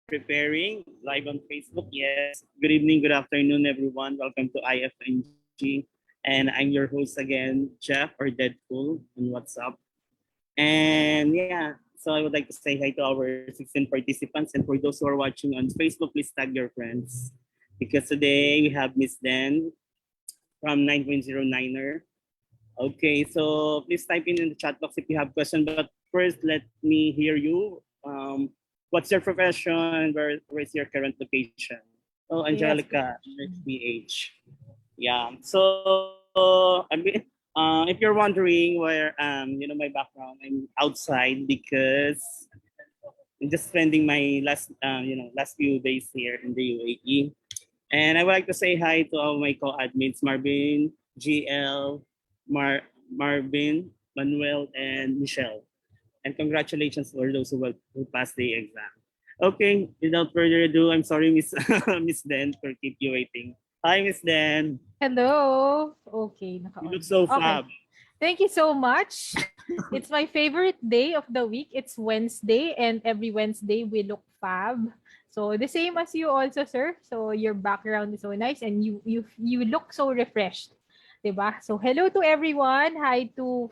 preparing live on Facebook. Yes. Good evening, good afternoon, everyone. Welcome to IFNG. And I'm your host again, Jeff or Deadpool on WhatsApp. And yeah, so I would like to say hi to our 16 participants. And for those who are watching on Facebook, please tag your friends. Because today we have Miss Dan from 9.09er. Okay, so please type in the chat box if you have questions. But first, let me hear you. What's your profession? Where's your current location? Oh, Angelica, PH. Yeah. So if you're wondering where my background, I'm outside because I'm just spending my last few days here in the UAE. And I would like to say hi to all my co-admins, Marvin, GL, Marvin, Manuel, and Michelle. And congratulations for those who passed the exam. Okay, without further ado, I'm sorry, Miss Miss Den, for keep you waiting. Hi, Miss Den. Hello. Okay. You look so fab. Okay. Thank you so much. It's my favorite day of the week. It's Wednesday, and every Wednesday we look fab. So the same as you also, sir. So your background is so nice, and you look so refreshed. Diba? So hello to everyone. Hi to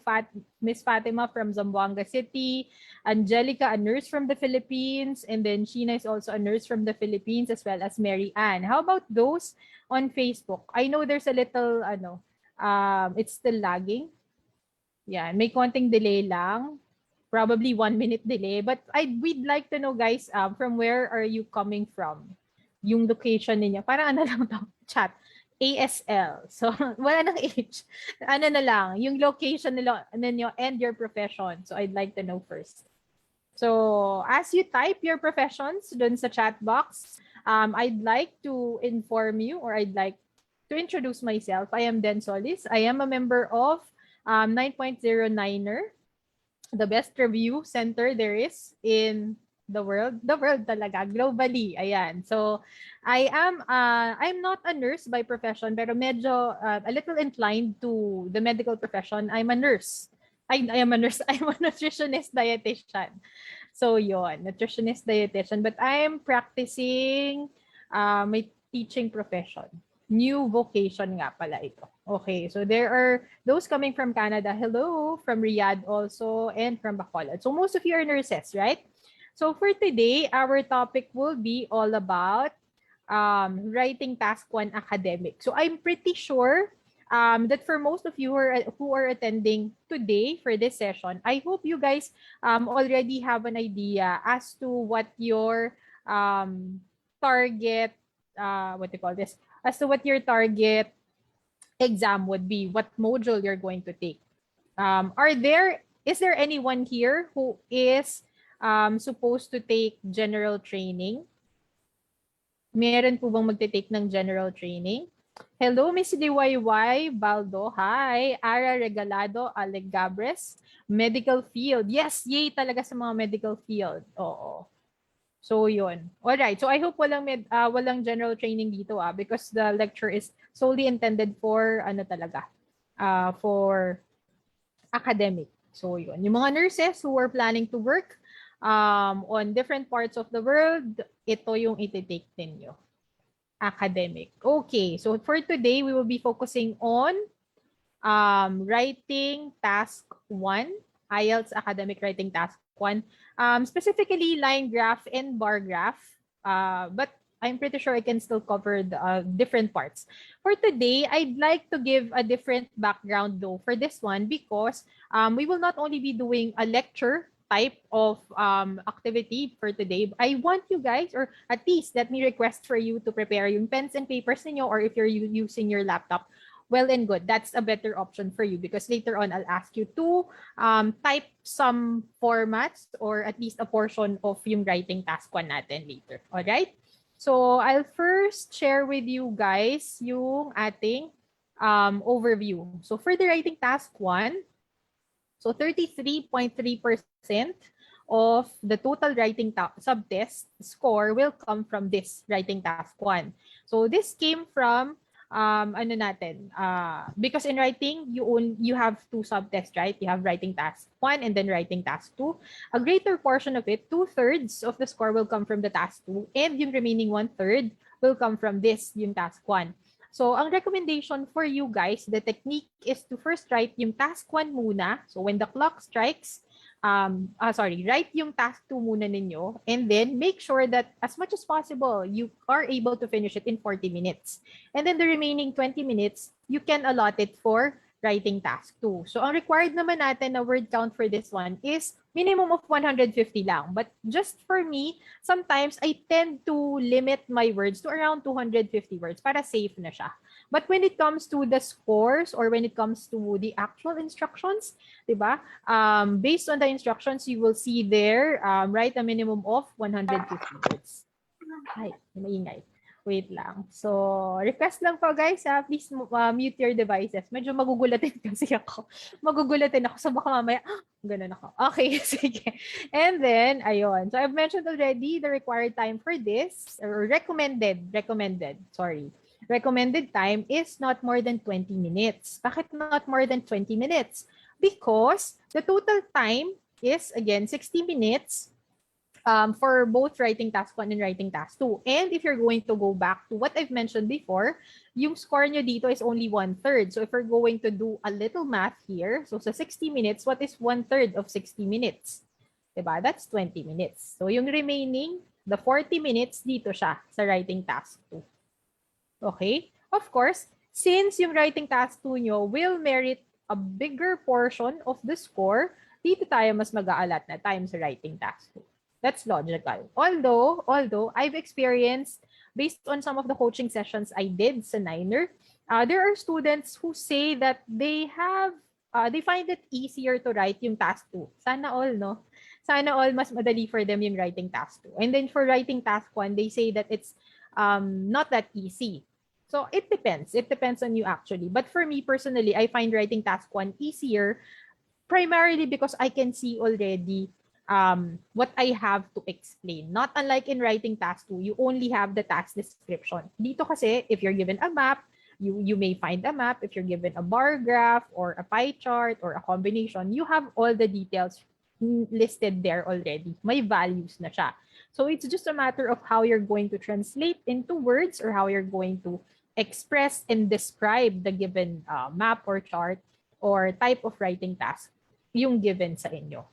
Miss Fatima from Zamboanga City, Angelica, a nurse from the Philippines, and then Sheena is also a nurse from the Philippines, as well as Mary Ann. How about those on Facebook? I know there's a little it's still lagging. Yeah, may konting delay lang. Probably 1 minute delay. But we'd like to know, guys, from where are you coming from? Yung location ninyo. Parang ano lang to, chat. ASL. So, wala nang age. Ano na lang, yung location ninyo and your profession. So, I'd like to know first. So, as you type your professions dun sa chat box, I'd like to inform you, or I'd like to introduce myself. I am Den Solis. I am a member of 9.09er, the best review center there is in the world talaga, globally. Ayan. So, I'm not a nurse by profession, pero medyo a little inclined to the medical profession. I'm a nurse. I am a nurse. I'm a nutritionist dietitian. So, yon, nutritionist dietitian. But I am practicing my teaching profession. New vocation nga pala ito. Okay, so there are those coming from Canada. Hello, from Riyadh also, and from Bacolod. So most of you are nurses, right? So for today, our topic will be all about writing task 1 academic. So I'm pretty sure that for most of you who are attending today for this session, I hope you guys already have an idea as to what your target, what do you call this? As to what your target exam would be, what module you're going to take. Is there anyone here who is supposed to take general training? Meron po bang magte-take ng general training? Hello, Miss DYY Baldo. Hi. Ara Regalado, Alec Gabres. Medical field. Yes, yay talaga sa mga medical field. Oo. So, yun. Alright. So, I hope walang general training dito because the lecture is solely intended for for academic. So, yun. Yung mga nurses who are planning to work on different parts of the world, ito yung iti-take ninyo. Academic. Okay. So, for today, we will be focusing on writing task 1, Ielts academic writing task 1. Specifically line graph and bar graph, but I'm pretty sure I can still cover the different parts. For today, I'd like to give a different background though for this one because we will not only be doing a lecture type of activity for today. I want you guys, or at least let me request for you to prepare yung pens and papers ninyo, or if you're using your laptop, well and good. That's a better option for you because later on I'll ask you to type some formats or at least a portion of yung writing task 1 natin later. Alright? So I'll first share with you guys yung ating overview. So for the writing task 1, so 33.3% of the total writing subtest score will come from this writing task 1. So this came from ano natin, because in writing, you have two subtests, right? You have writing task 1 and then writing task 2. A greater portion of it, 2/3 of the score will come from the task 2 and yung remaining 1/3 will come from this, yung task 1. So, ang recommendation for you guys, the technique is to first write yung task 1 muna. So, when the clock strikes, write yung task 2 muna ninyo and then make sure that as much as possible, you are able to finish it in 40 minutes. And then the remaining 20 minutes, you can allot it for writing task 2. So, ang required naman natin na word count for this one is minimum of 150 lang. But just for me, sometimes I tend to limit my words to around 250 words para safe na siya. But when it comes to the scores or when it comes to the actual instructions, diba? Based on the instructions, you will see there, write a minimum of 150 words. Ay, maingay. Wait lang. So, request lang po guys, please mute your devices. Medyo magugulatin kasi ako. Magugulatin ako. So, baka mamaya, ganun ako. Okay, sige. And then, ayun. So, I've mentioned already the required time for this, or recommended time is not more than 20 minutes. Bakit not more than 20 minutes? Because the total time is, again, 60 minutes for both writing task 1 and writing task 2. And if you're going to go back to what I've mentioned before, yung score nyo dito is only 1/3. So if we're going to do a little math here, so sa 60 minutes, what is 1/3 of 60 minutes? Diba? That's 20 minutes. So yung remaining, the 40 minutes, dito siya sa writing task 2. Okay? Of course, since yung writing task 2 nyo will merit a bigger portion of the score, dito tayo mas mag-aalat na time sa writing task 2. That's logical. Although I've experienced, based on some of the coaching sessions I did sa Niner, there are students who say that they find it easier to write yung task 2. Sana all, no? Sana all mas madali for them yung writing task 2. And then for writing task 1, they say that it's not that easy. So it depends. It depends on you actually. But for me personally, I find writing task 1 easier primarily because I can see already what I have to explain. Not unlike in writing task 2, you only have the task description. Dito kasi, if you're given a map, you may find a map. If you're given a bar graph or a pie chart or a combination, you have all the details listed there already. May values na siya. So it's just a matter of how you're going to translate into words or how you're going to express and describe the given map or chart or type of writing task yung given sa inyo.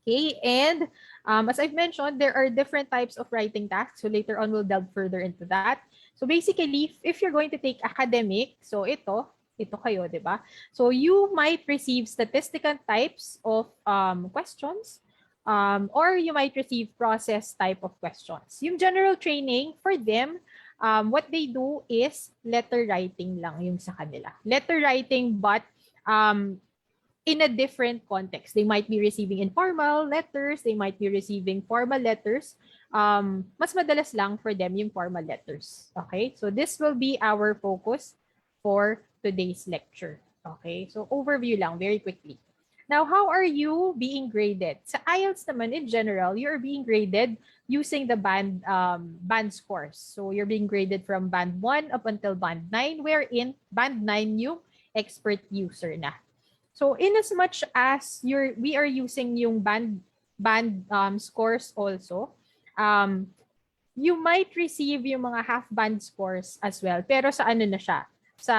Okay, and as I've mentioned, there are different types of writing tasks. So later on, we'll delve further into that. So basically, if you're going to take academic, so ito kayo, di ba? So you might receive statistical types of questions, or you might receive process type of questions. Yung general training for them, what they do is letter writing lang yung sa kanila. Letter writing, but in a different context. They might be receiving informal letters, they might be receiving formal letters. Mas madalas lang for them yung formal letters. Okay? So this will be our focus for today's lecture. Okay? So overview lang, very quickly. Now, how are you being graded? Sa Ielts naman, in general, you're being graded using the band scores. So you're being graded from band 1 up until band 9, wherein band 9 yung expert user na. So in as much as we are using yung band scores also, you might receive yung mga half band scores as well. Pero sa ano na siya? Sa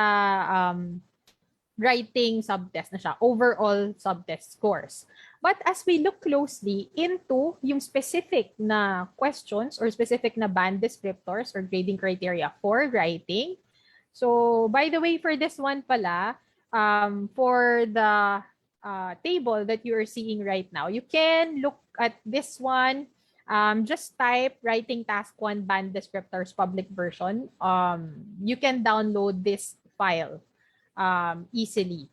writing subtest na siya, overall subtest scores. But as we look closely into yung specific na questions or specific na band descriptors or grading criteria for writing, so by the way, for this one pala, for the table that you are seeing right now, you can look at this one. Just type writing task 1 band descriptors public version. You can download this file easily.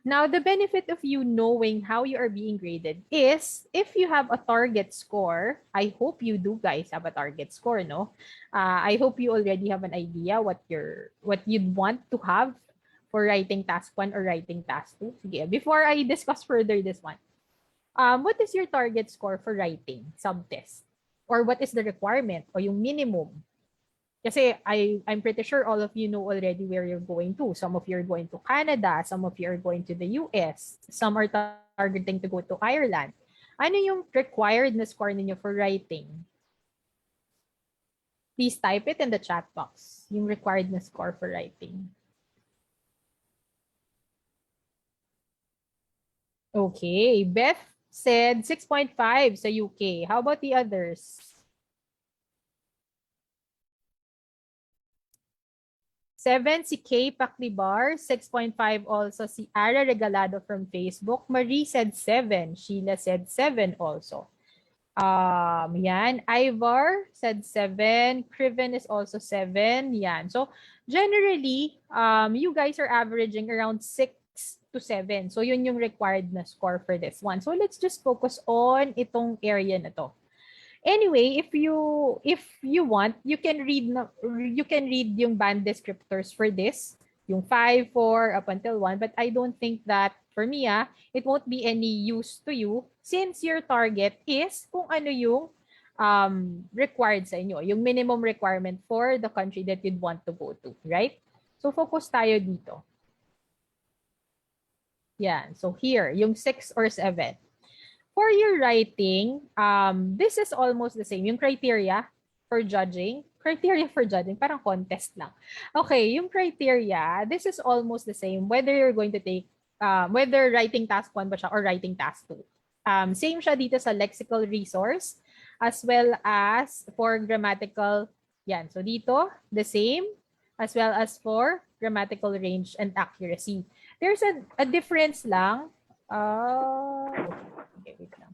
Now, the benefit of you knowing how you are being graded is if you have a target score, I hope you do guys have a target score, no? I hope you already have an idea what you'd want to have for writing task 1 or writing task 2. Sige, before I discuss further this one, what is your target score for writing subtest? Or what is the requirement o yung minimum? Kasi I'm pretty sure all of you know already where you're going to. Some of you are going to Canada, some of you are going to the US, some are targeting to go to Ireland. Ano yung required na score ninyo for writing? Please type it in the chat box. Yung required na score for writing. Okay, Beth said 6.5 sa UK. How about the others? 7 si Kay Paclibar, 6.5 also si Ara Regalado from Facebook. Marie said 7. Sheila said 7 also. Yan. Ivar said 7. Criven is also 7. Yan. So, generally, you guys are averaging around 6 to 7. So, yun yung required na score for this one. So, let's just focus on itong area na to. Anyway, if you want, you can read yung band descriptors for this, yung 5, 4 up until 1, but I don't think that for me it won't be any use to you since your target is kung ano yung required sa inyo, yung minimum requirement for the country that you'd want to go to, right? So focus tayo dito. Yan. So here, yung 6 or 7. For your writing, this is almost the same. Yung criteria for judging, parang contest lang. Okay, yung criteria, this is almost the same whether you're going to take, whether writing task 1 ba siya or writing task 2. Same siya dito sa lexical resource as well as for grammatical, yan. So dito, the same as well as for grammatical range and accuracy. There's a difference lang. Okay, wait lang.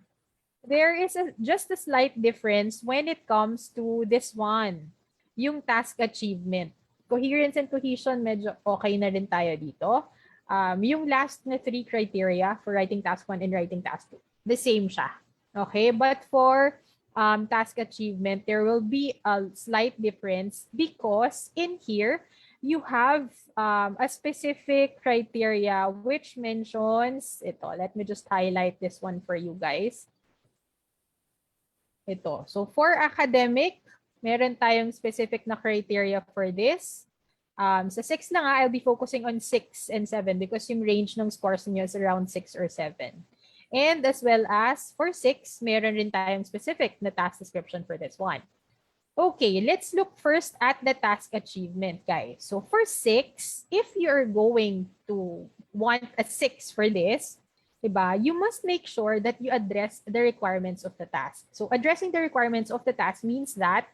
There is just a slight difference when it comes to this one, yung task achievement. Coherence and cohesion, medyo okay na rin tayo dito. Yung last na 3 criteria for writing task 1 and writing task 2, the same siya. Okay, but for task achievement, there will be a slight difference because in here, you have a specific criteria which mentions, let me just highlight this one for you guys. Ito. So for academic, meron tayong specific na criteria for this. Sa 6 na nga, I'll be focusing on 6 and 7 because yung range ng scores niyo is around 6 or 7. And as well as for 6, meron rin tayong specific na task description for this one. Okay, let's look first at the task achievement, guys. So for 6, if you're going to want a 6 for this, diba, you must make sure that you address the requirements of the task. So addressing the requirements of the task means that,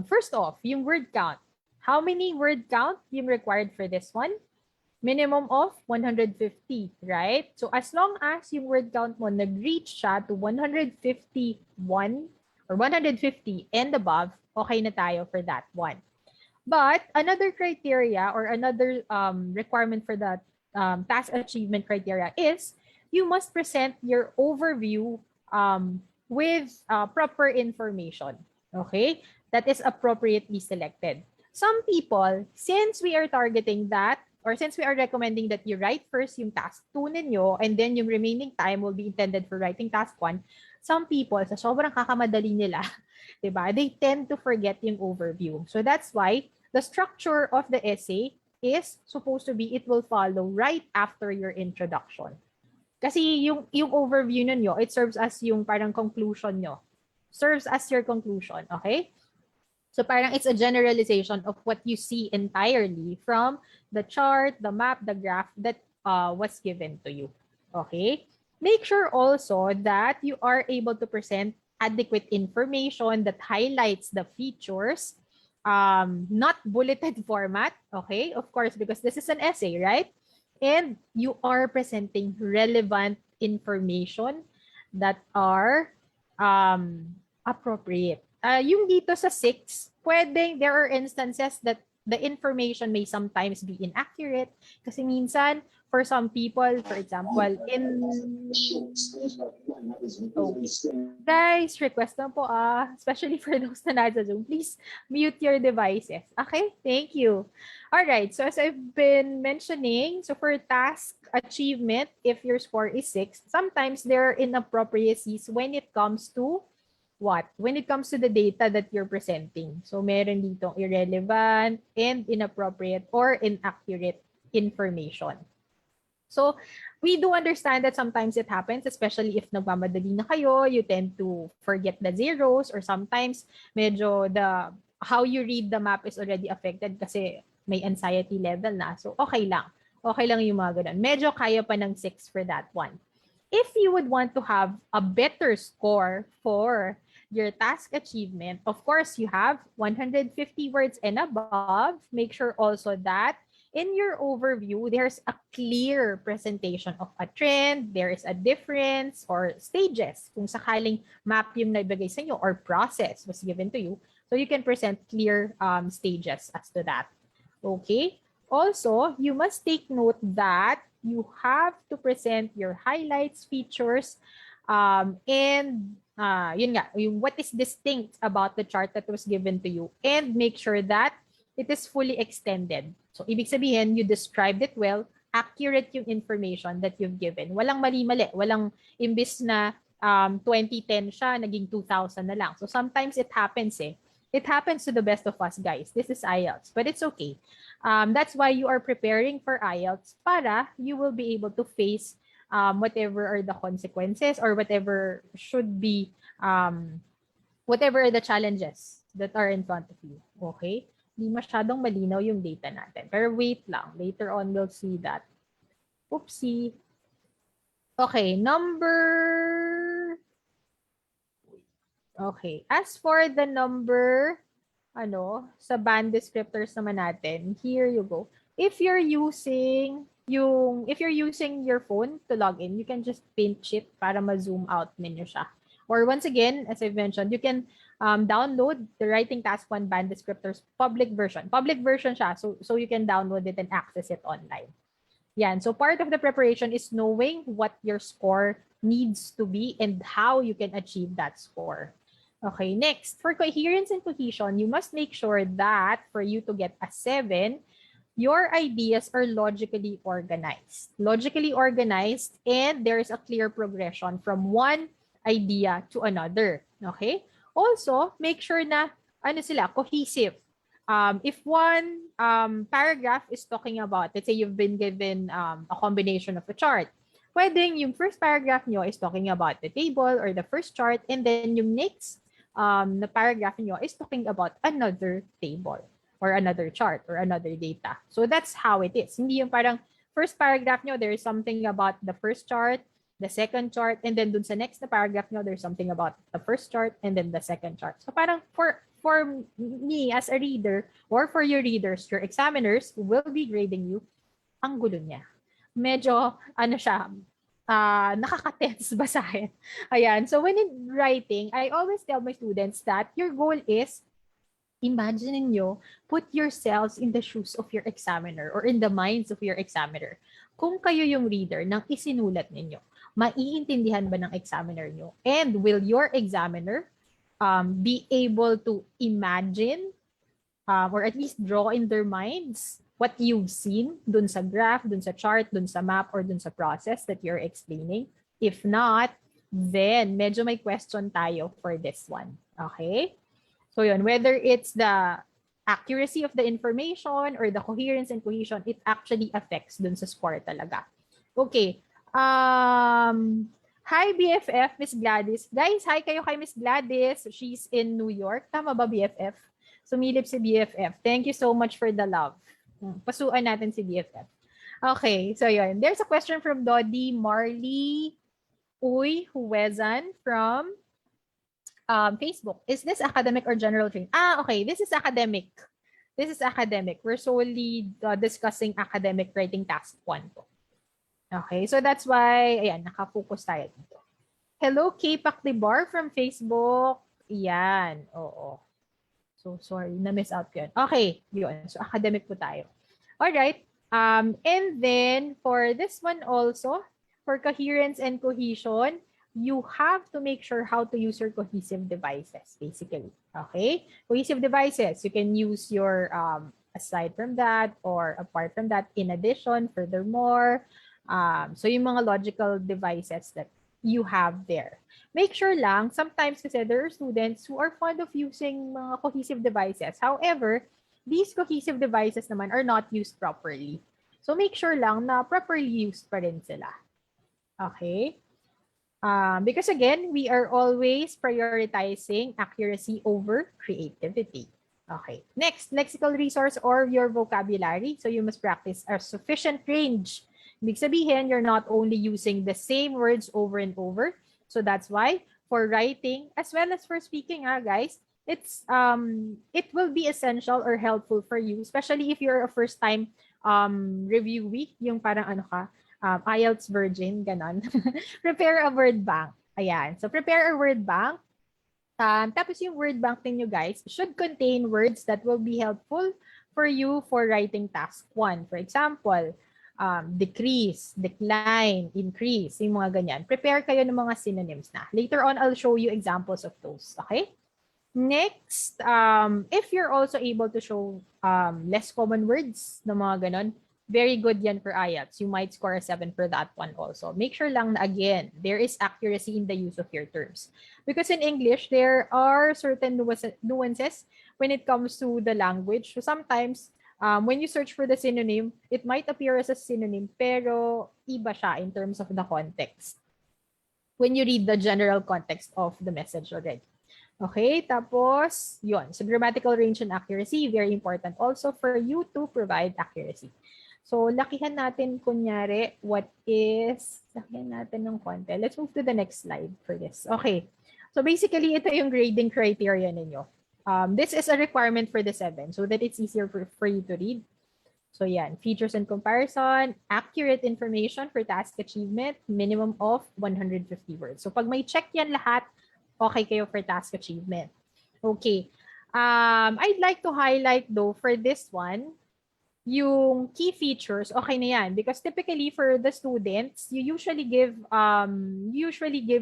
first off, yung word count. How many word count yung required for this one? Minimum of 150, right? So as long as yung word count mo nag-reach siya to 151 or 150 and above, okay na tayo for that one. But another criteria or another requirement for the task achievement criteria is you must present your overview with proper information, okay? That is appropriately selected. Some people, since we are targeting that, or since we are recommending that you write first yung task 2 ninyo and then yung remaining time will be intended for writing task 1, some people, sa sobrang kakamadali nila, diba, they tend to forget yung overview. So that's why the structure of the essay is supposed to be, it will follow right after your introduction. Kasi yung overview ninyo, it serves as yung parang conclusion nyo. Serves as your conclusion, okay? So parang it's a generalization of what you see entirely from the chart, the map, the graph that was given to you. Okay? Make sure also that you are able to present adequate information that highlights the features, not bulleted format, okay? Of course, because this is an essay, right? And you are presenting relevant information that are appropriate. Yung dito sa 6, there are instances that the information may sometimes be inaccurate kasi minsan, for some people, for example, guys, request na po especially for those na nasa Zoom, please mute your devices. Okay? Thank you. All right. So as I've been mentioning, so for task achievement, if your score is 6, sometimes there are inappropriacies when it comes to what? When it comes to the data that you're presenting. So meron dito irrelevant and inappropriate or inaccurate information. So we do understand that sometimes it happens, especially if nagmamadali na kayo, you tend to forget the zeros, or sometimes medyo the how you read the map is already affected kasi may anxiety level na. So okay lang. Okay lang yung mga ganun. Medyo kaya pa ng 6 for that one. If you would want to have a better score for your task achievement, of course, you have 150 words and above. Make sure also that in your overview, there's a clear presentation of a trend, there is a difference or stages. Kung sakaling map yung naibigay sa inyo or process was given to you, so you can present clear stages as to that. Okay? Also, you must take note that you have to present your highlights, features, and yun nga, yung what is distinct about the chart that was given to you, and make sure that it is fully extended. So, ibig sabihin, you described it well, accurate yung information that you've given. Walang mali-mali. Walang imbis na 2010 siya, naging 2000 na lang. So, sometimes it happens eh. It happens to the best of us, guys. This is Ielts, but it's okay. That's why you are preparing for Ielts para you will be able to face whatever are the consequences or whatever should be, whatever are the challenges that are in front of you. Okay? Hindi masyadong malinaw yung data natin. Pero wait lang. Later on, we'll see that. Oopsie. Okay, Okay. As for the number, sa band descriptors naman natin, here you go. If you're using your phone to log in, you can just pinch it para ma-zoom out ninyo siya. Or once again, as I've mentioned, you can download the Writing Task 1 band descriptors public version. Public version siya, so you can download it and access it online. Yan. So part of the preparation is knowing what your score needs to be and how you can achieve that score. Okay, next, for coherence and cohesion, you must make sure that for you to get a 7, your ideas are logically organized. Logically organized, and there is a clear progression from one idea to another. Okay? Also, make sure na cohesive. If one paragraph is talking about, let's say you've been given a combination of a chart, pwedeng yung first paragraph nyo is talking about the table or the first chart, and then yung next na paragraph nyo is talking about another table or another chart or another data. So that's how it is. Hindi yung parang first paragraph nyo, there is something about the first chart, the second chart, and then dun sa next na paragraph nyo, there's something about the first chart and then the second chart. So parang for me as a reader or for your readers, your examiners who will be grading you, ang gulo niya. Medyo, nakaka-tense basahin. Ayan. So when in writing, I always tell my students that your goal is, imagine nyo, put yourselves in the shoes of your examiner or in the minds of your examiner. Kung kayo yung reader ng isinulat ninyo, maiintindihan ba ng examiner nyo? And will your examiner be able to imagine or at least draw in their minds what you've seen dun sa graph, dun sa chart, dun sa map, or dun sa process that you're explaining? If not, then medyo may question tayo for this one. Okay? So yun, whether it's the accuracy of the information or the coherence and cohesion, it actually affects dun sa score talaga. Okay. Hi, BFF, Miss Gladys. Guys, hi kayo kay Miss Gladys. She's in New York. Tama ba, BFF? Sumilip si BFF. Thank you so much for the love. Pasuan natin si BFF. Okay, so yun. There's a question from Dodi Marley Uy Huwezan from Facebook. Is this academic or general training? Okay. This is academic. This is academic. We're solely discussing academic writing task 1 po. Okay, so that's why, ayan, nakafocus tayo dito. Hello, K. Paklibar from Facebook. Yan, oo. So, sorry, na-miss out ko yun. Okay, yun. So, academic po tayo. Alright. And then, for this one also, for coherence and cohesion, you have to make sure how to use your cohesive devices, basically. Okay? Cohesive devices, you can use your, aside from that, or apart from that, in addition, furthermore. So, yung mga logical devices that you have there. Make sure lang, sometimes kasi there are students who are fond of using mga cohesive devices. However, these cohesive devices naman are not used properly. So make sure lang na properly used pa rin sila. Okay? Because again, we are always prioritizing accuracy over creativity. Okay. Next, lexical resource or your vocabulary. So you must practice a sufficient range. Ibig sabihin, you're not only using the same words over and over. So that's why for writing as well as for speaking, guys, it will be essential or helpful for you, especially if you're a first time reviewee, yung parang ano ka, Ielts virgin, ganon. Prepare a word bank. Ayan. So, prepare a word bank. Tapos yung word bank ninyo, guys, should contain words that will be helpful for you for writing task 1. For example, decrease, decline, increase, yung mga ganyan. Prepare kayo ng mga synonyms na. Later on, I'll show you examples of those. Okay? Next, if you're also able to show less common words ng mga ganon, very good yan for IELTS. You might score a 7 for that one also. Make sure lang na, again, there is accuracy in the use of your terms. Because in English, there are certain nuances when it comes to the language. So sometimes, when you search for the synonym, it might appear as a synonym, pero iba siya in terms of the context. When you read the general context of the message already. Okay, tapos, yun. So, grammatical range and accuracy, very important also for you to provide accuracy. So, lakihan natin, kunyari, lakihan natin ng konti. Let's move to the next slide for this. Okay. So, basically, ito yung grading criteria ninyo. This is a requirement for the 7 so that it's easier for you to read. So, yan. Features and comparison, accurate information for task achievement, minimum of 150 words. So, pag may check yan lahat, okay kayo for task achievement. Okay. I'd like to highlight though for this one, yung key features, okay na yan. Because typically for the students, you usually give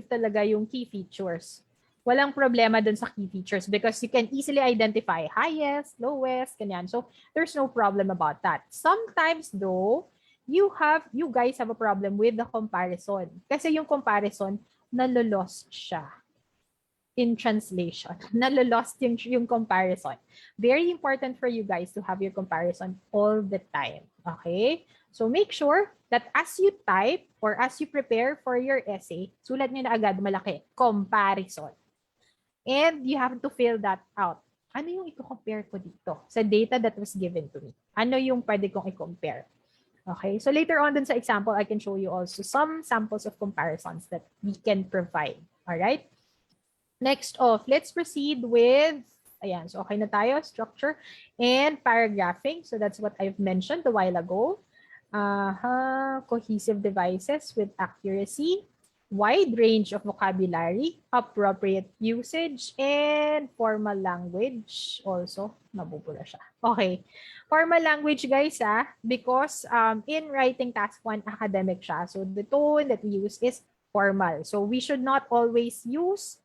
talaga yung key features. Walang problema dun sa key features because you can easily identify highest, lowest, ganyan. So there's no problem about that. Sometimes though, you guys have a problem with the comparison. Kasi yung comparison, nalolost siya in translation. Nalolost yung comparison. Very important for you guys to have your comparison all the time. Okay? So make sure that as you type or as you prepare for your essay, sulat nyo na agad malaki, comparison. And you have to fill that out. Ano yung i-compare ko dito sa data that was given to me? Ano yung pwede kong i-compare? Okay? So later on dun sa example, I can show you also some samples of comparisons that we can provide. Alright? Next off, let's proceed with, ayan, so okay na tayo, structure and paragraphing. So that's what I've mentioned a while ago. Cohesive devices with accuracy, wide range of vocabulary, appropriate usage, and formal language. Also, nabubula siya. Okay. Formal language, guys, because in writing task 1, academic siya. So the tone that we use is formal. So we should not always use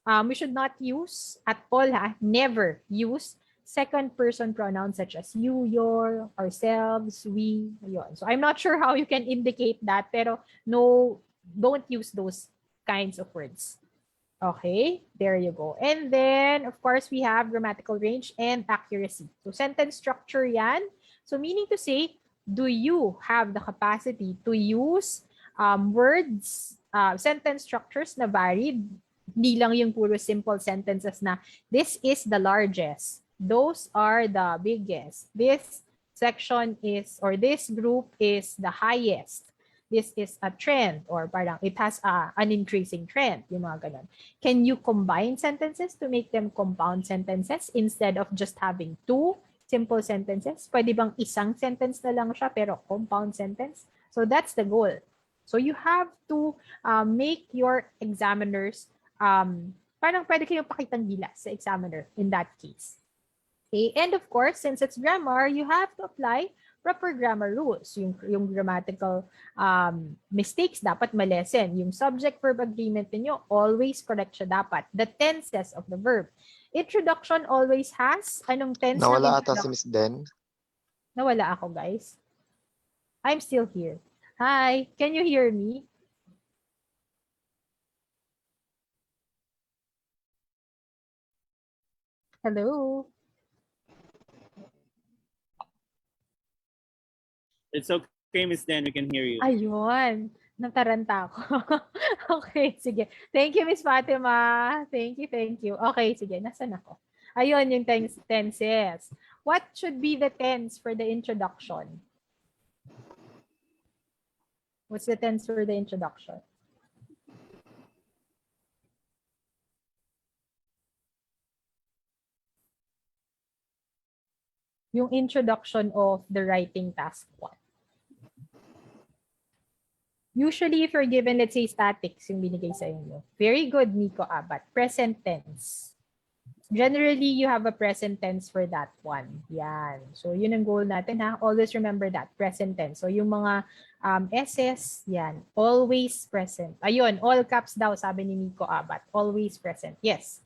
at all, never use second person pronouns such as you, your, ourselves, we, yun. So I'm not sure how you can indicate that, pero no, don't use those kinds of words. Okay, there you go. And then, of course, we have grammatical range and accuracy. So sentence structure yan. So meaning to say, do you have the capacity to use words, sentence structures na varied? Hindi lang yung puro simple sentences na this is the largest, those are the biggest, this section is or this group is the highest, this is a trend or parang it has an increasing trend, yung mga ganun. Can you combine sentences to make them compound sentences instead of just having 2 simple sentences? Pwede bang isang sentence na lang siya pero compound sentence? So that's the goal. So you have to make your examiners parang pwede kayong pakitang gilas sa examiner in that case. Okay, and of course, since it's grammar, you have to apply proper grammar rules. Yung grammatical mistakes dapat malesen. Yung subject-verb agreement niyo always correct siya dapat. The tenses of the verb. Introduction always has, anong tense? Nawala ata si Miss Den. Nawala ako, guys. I'm still here. Hi, can you hear me? Hello? It's okay, Miss Dan. We can hear you. Ayun. Nataranta ako. Okay, sige. Thank you, Miss Fatima. Thank you. Okay, sige. Nasaan ako? Ayun, yung tenses. What should be the tense for the introduction? What's the tense for the introduction? Yung introduction of the writing task 1. Usually, if you're given, let's say, statics, yung binigay sa inyo. Very good, Nico Abat. Present tense. Generally, you have a present tense for that one. Yan. So, yun ang goal natin, ha? Always remember that, present tense. So, yung mga SS, yan. Always present. Ayun, all caps daw, sabi ni Nico Abat. Always present. Yes.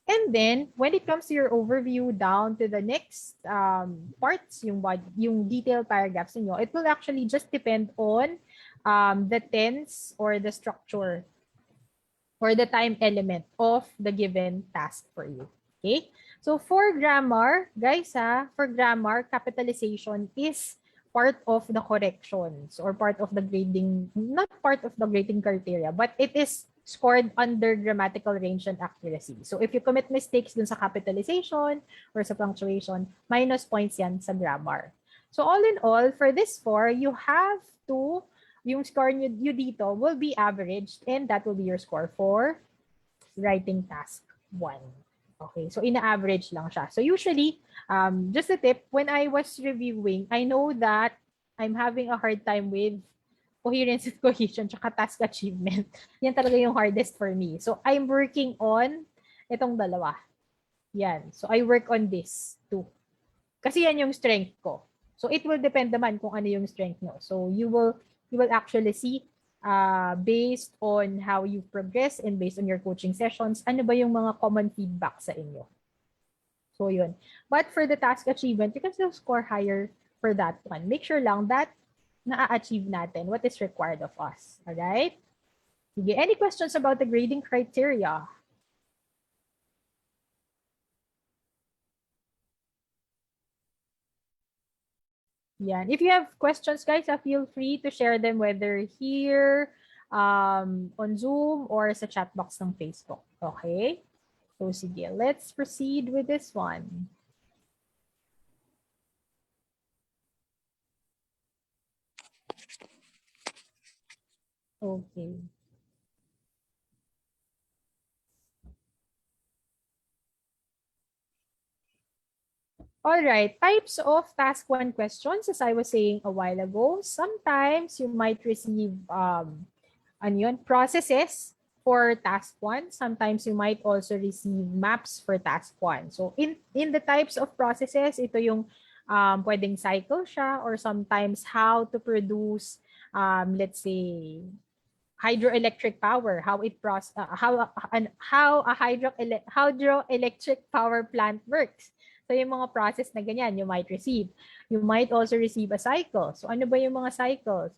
And then, when it comes to your overview down to the next parts, yung detailed paragraphs niyo, it will actually just depend on the tense or the structure or the time element of the given task for you. Okay? So for grammar, guys, for grammar, capitalization is part of the corrections or part of the grading, not part of the grading criteria, but it is scored under grammatical range and accuracy. So if you commit mistakes dun sa capitalization or sa punctuation, minus points yan sa grammar. So all in all, for this 4, you have to, yung score nyo dito will be averaged and that will be your score for writing task 1. Okay, so ina-average lang siya. So usually, just a tip, when I was reviewing, I know that I'm having a hard time with coherence and cohesion tsaka task achievement. Yan talaga yung hardest for me. So I'm working on itong dalawa. Yan. So I work on this too. Kasi yan yung strength ko. So it will depend naman kung ano yung strength nyo. So you will actually see based on how you progress and based on your coaching sessions, ano ba yung mga common feedback sa inyo. So yun. But for the task achievement, you can still score higher for that one. Make sure lang that na-achieve natin what is required of us. Alright? Sige, any questions about the grading criteria? Yan. If you have questions, guys, feel free to share them whether here, on Zoom, or sa chat box ng Facebook. Okay? So, sige. Let's proceed with this one. Okay. All right, types of task 1 questions, as I was saying a while ago. Sometimes you might receive processes for task 1. Sometimes you might also receive maps for task 1. So in the types of processes, ito yung pwedeng cycle siya or sometimes how to produce let's say hydroelectric power, how a hydroelectric power plant works. So yung mga process na ganyan, you might receive. You might also receive a cycle. So ano ba yung mga cycles?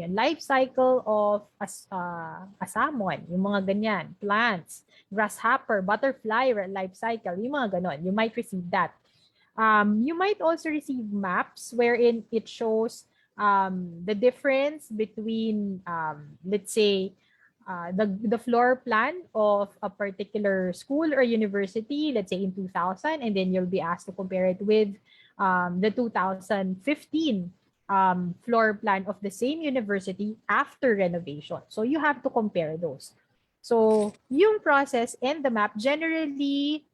Life cycle of a salmon, yung mga ganyan, plants, grasshopper, butterfly life cycle, yung mga ganon. You might receive that. You might also receive maps wherein it shows the difference between, let's say, the floor plan of a particular school or university, let's say in 2000, and then you'll be asked to compare it with the 2015 floor plan of the same university after renovation. So you have to compare those. So yung process and the map, generally,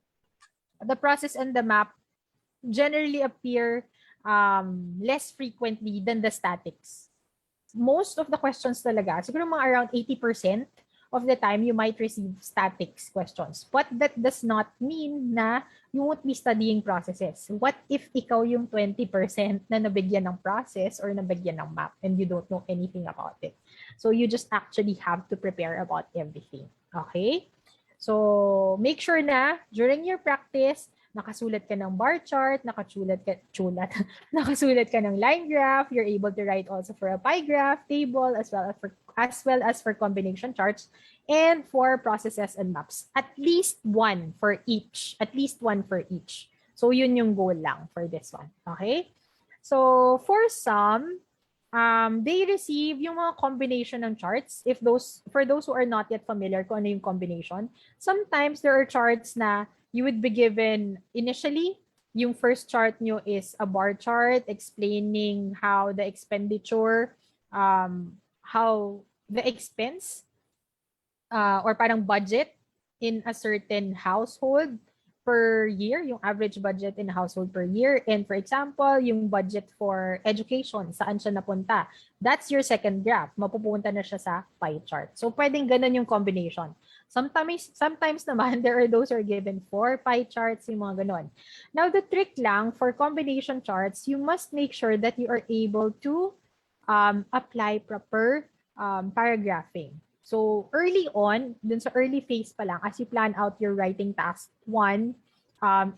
the process and the map generally appear less frequently than the statics. Most of the questions talaga, siguro mga around 80% of the time, you might receive statics questions. But that does not mean na you won't be studying processes. What if ikaw yung 20% na nabigyan ng process or nabigyan ng map and you don't know anything about it? So you just actually have to prepare about everything. Okay? So make sure na during your practice, nakasulat ka ng bar chart, nakasulat ka ng line graph, you're able to write also for a pie graph, table, as well as for combination charts, and for processes and maps. At least one for each. At least one for each. So yun yung goal lang for this one. Okay? So for some, they receive yung mga combination ng charts. For those who are not yet familiar kung ano yung combination, sometimes there are charts na you would be given initially. Yung first chart nyo is a bar chart explaining how the expenditure, how the expense, or parang budget in a certain household per year, yung average budget in a household per year. And for example, yung budget for education, saan siya napunta. That's your second graph. Mapupunta na siya sa pie chart. So pwedeng ganun yung combination. Sometimes naman, there are those who are given 4 pie charts, yung mga ganun. Now, the trick lang for combination charts, you must make sure that you are able to apply proper paragraphing. So early on, dun sa early phase pa lang, as you plan out your writing task 1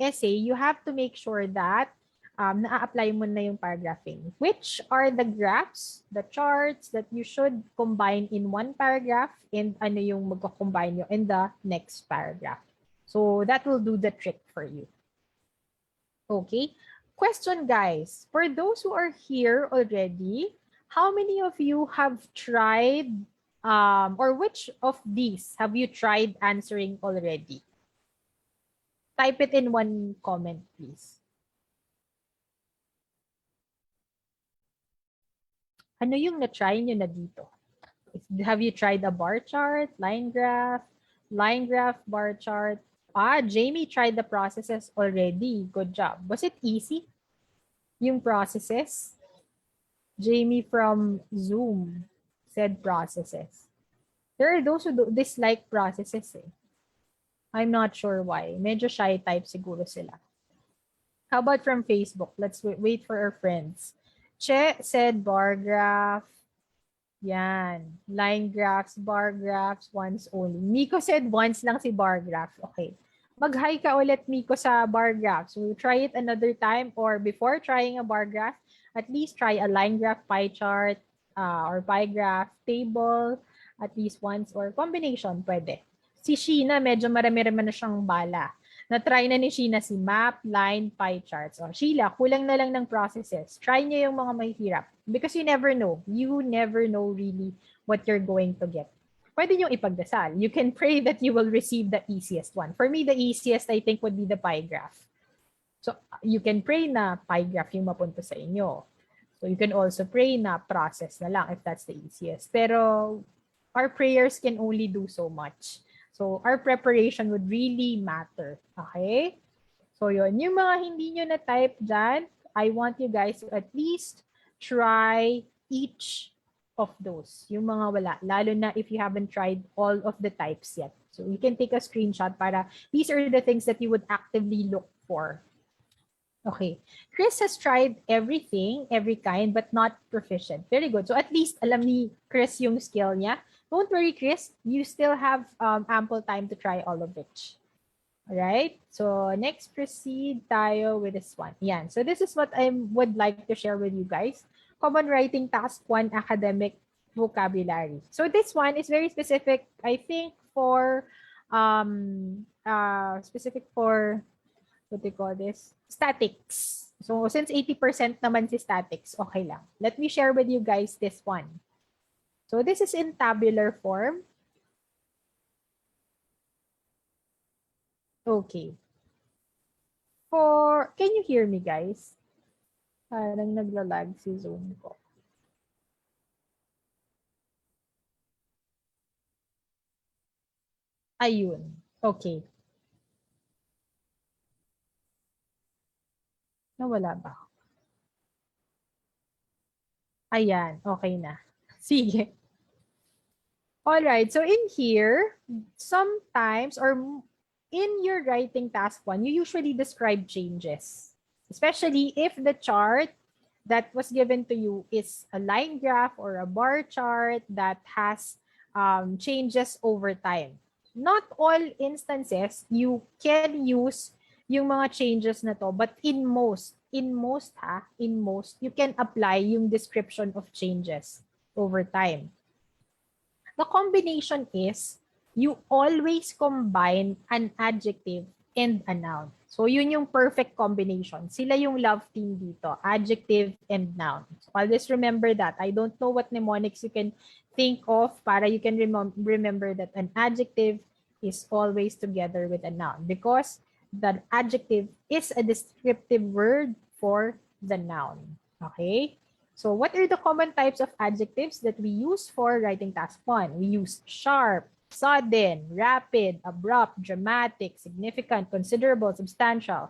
essay, you have to make sure that na-apply mo na yung paragraphing. Which are the graphs, the charts that you should combine in one paragraph, and ano yung magko-combine nyo in the next paragraph. So that will do the trick for you. Okay. Question, guys. For those who are here already, how many of you have tried or which of these have you tried answering already? Type it in one comment, please. Ano yung na-try nyo na dito? Have you tried a bar chart, line graph, bar chart? Jamie tried the processes already. Good job. Was it easy? Yung processes? Jamie from Zoom said processes. There are those who dislike processes. I'm not sure why. Medyo shy type siguro sila. How about from Facebook? Let's wait for our friends. Che said bar graph. Yan. Line graphs, bar graphs, once only. Miko said once lang si bar graph. Okay. Mag-hi ka ulit, Miko, sa bar graphs. We'll try it another time, or before trying a bar graph, at least try a line graph, pie chart, or pie graph, table, at least once, or combination, pwede. Si Sheena, medyo marami-rami na siyang bala. Na-try na ni Sheena si map, line, pie charts. O, Sheila, kulang na lang ng processes. Try niyo yung mga mahihirap. Because you never know. You never know really what you're going to get. Pwede nyo ipagdasal. You can pray that you will receive the easiest one. For me, the easiest, I think, would be the pie graph. So, you can pray na pie graph yung mapunta sa inyo. So, you can also pray na process na lang if that's the easiest. Pero, our prayers can only do so much. So, our preparation would really matter. Okay? So, yun. Yung mga hindi nyo na-type dyan, I want you guys to at least try each of those. Yung mga wala. Lalo na if you haven't tried all of the types yet. So, you can take a screenshot para these are the things that you would actively look for. Okay. Chris has tried everything, every kind, but not proficient. Very good. So, at least alam ni Chris yung skill niya. Don't worry, Chris. You still have ample time to try all of it. Alright? So, next proceed tayo with this one. Yan. So, this is what I would like to share with you guys. Common Writing Task 1 Academic Vocabulary. So, this one is very specific, I think, for, what do you call this? Statics. So, since 80% naman si statics, okay lang. Let me share with you guys this one. So, this is in tabular form. Okay. Can you hear me, guys? Parang naglalag si Zoom ko. Ayun. Okay. Nawala ba? Ayan. Okay na. Sige. Alright. So, in here, sometimes, or in your writing task 1, you usually describe changes. Especially if the chart that was given to you is a line graph or a bar chart that has changes over time. Not all instances you can use yung mga changes na to. But in most, you can apply yung description of changes over time. The combination is you always combine an adjective and a noun. So yun yung perfect combination. Sila yung love team dito, adjective and noun. So I'll just remember that. I don't know what mnemonics you can think of para you can remember that an adjective is always together with a noun because the adjective is a descriptive word for the noun. Okay? So what are the common types of adjectives that we use for writing task 1? We use sharp, sudden, rapid, abrupt, dramatic, significant, considerable, substantial.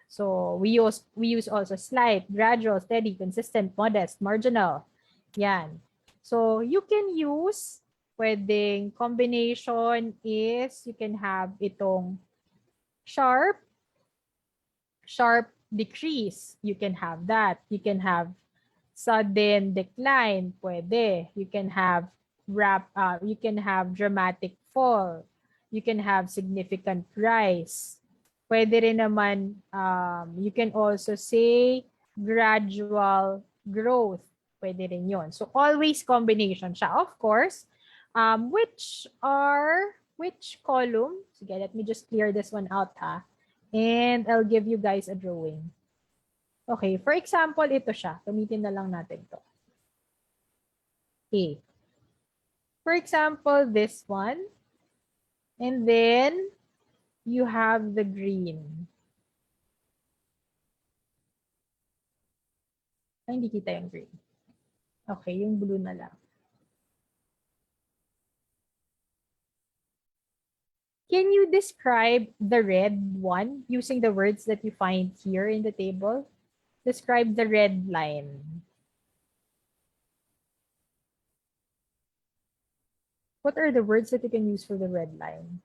So we use also slight, gradual, steady, consistent, modest, marginal. Yan. So you can use, pwedeng combination is you can have itong sharp, sharp decrease. You can have that. You can have sudden decline, pwede. You can have you can have dramatic fall. You can have significant rise. Pwede rin naman, you can also say gradual growth. Pwede rin yun. So always combination siya. Of course, which column? Sige, let me just clear this one out ha. And I'll give you guys a drawing. Okay, for example, ito siya. Gamitin na lang natin to. Okay. For example, this one. And then, you have the green. Ay, hindi kita yung green. Okay, yung blue na lang. Can you describe the red one using the words that you find here in the table? Describe the red line. What are the words that you can use for the red line?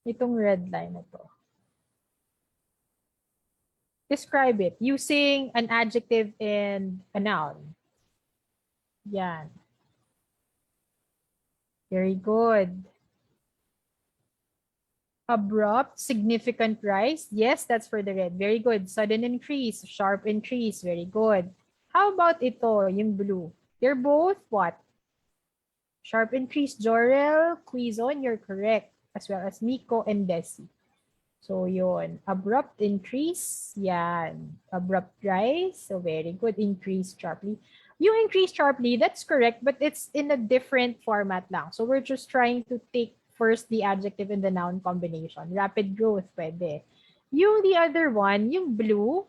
Itong red line na to. Describe it using an adjective and a noun. Yan. Very good. Abrupt, significant rise. Yes, that's for the red. Very good. Sudden increase, sharp increase. Very good. How about ito, yung blue? They're both what? Sharp increase. Jorel, Quizon, you're correct. As well as Miko and Desi. So yun. Abrupt increase. Yan. Abrupt rise. So very good. Increase sharply. You increase sharply, that's correct, but it's in a different format lang. So we're just trying to take first the adjective and the noun combination. Rapid growth, pwede. Yung the other one, yung blue,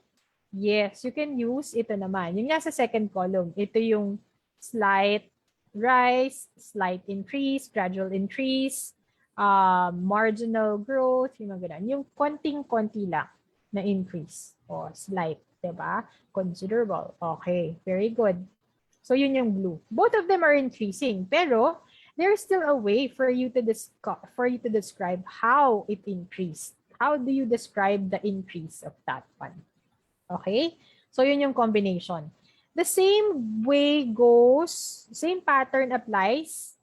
yes, you can use ito naman. Yung nasa second column, ito yung slight rise, slight increase, gradual increase, marginal growth, yung mga ganun. Yung konting-konti lang na increase. O, slight, diba? Considerable. Okay, very good. So yun yung blue. Both of them are increasing, pero there's still a way for you to describe how it increased. How do you describe the increase of that one? Okay? So yun yung combination. The same way goes, same pattern applies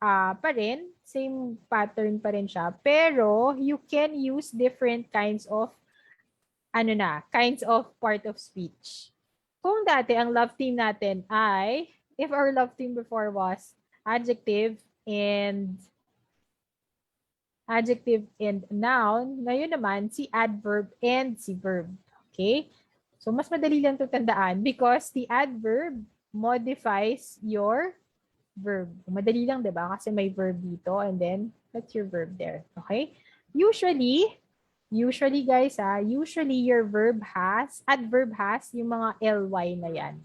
pa rin. Same pattern pa rin siya. Pero you can use different kinds of kinds of part of speech. Kung dati ang love team natin ay, if our love team before was adjective and noun, ngayon naman si adverb and si verb. Okay? So mas madali lang 'to tandaan because the adverb modifies your verb. Madali lang, 'di ba? Kasi may verb dito and then that's your verb there. Okay? Usually guys, usually your adverb has yung mga ly na yan.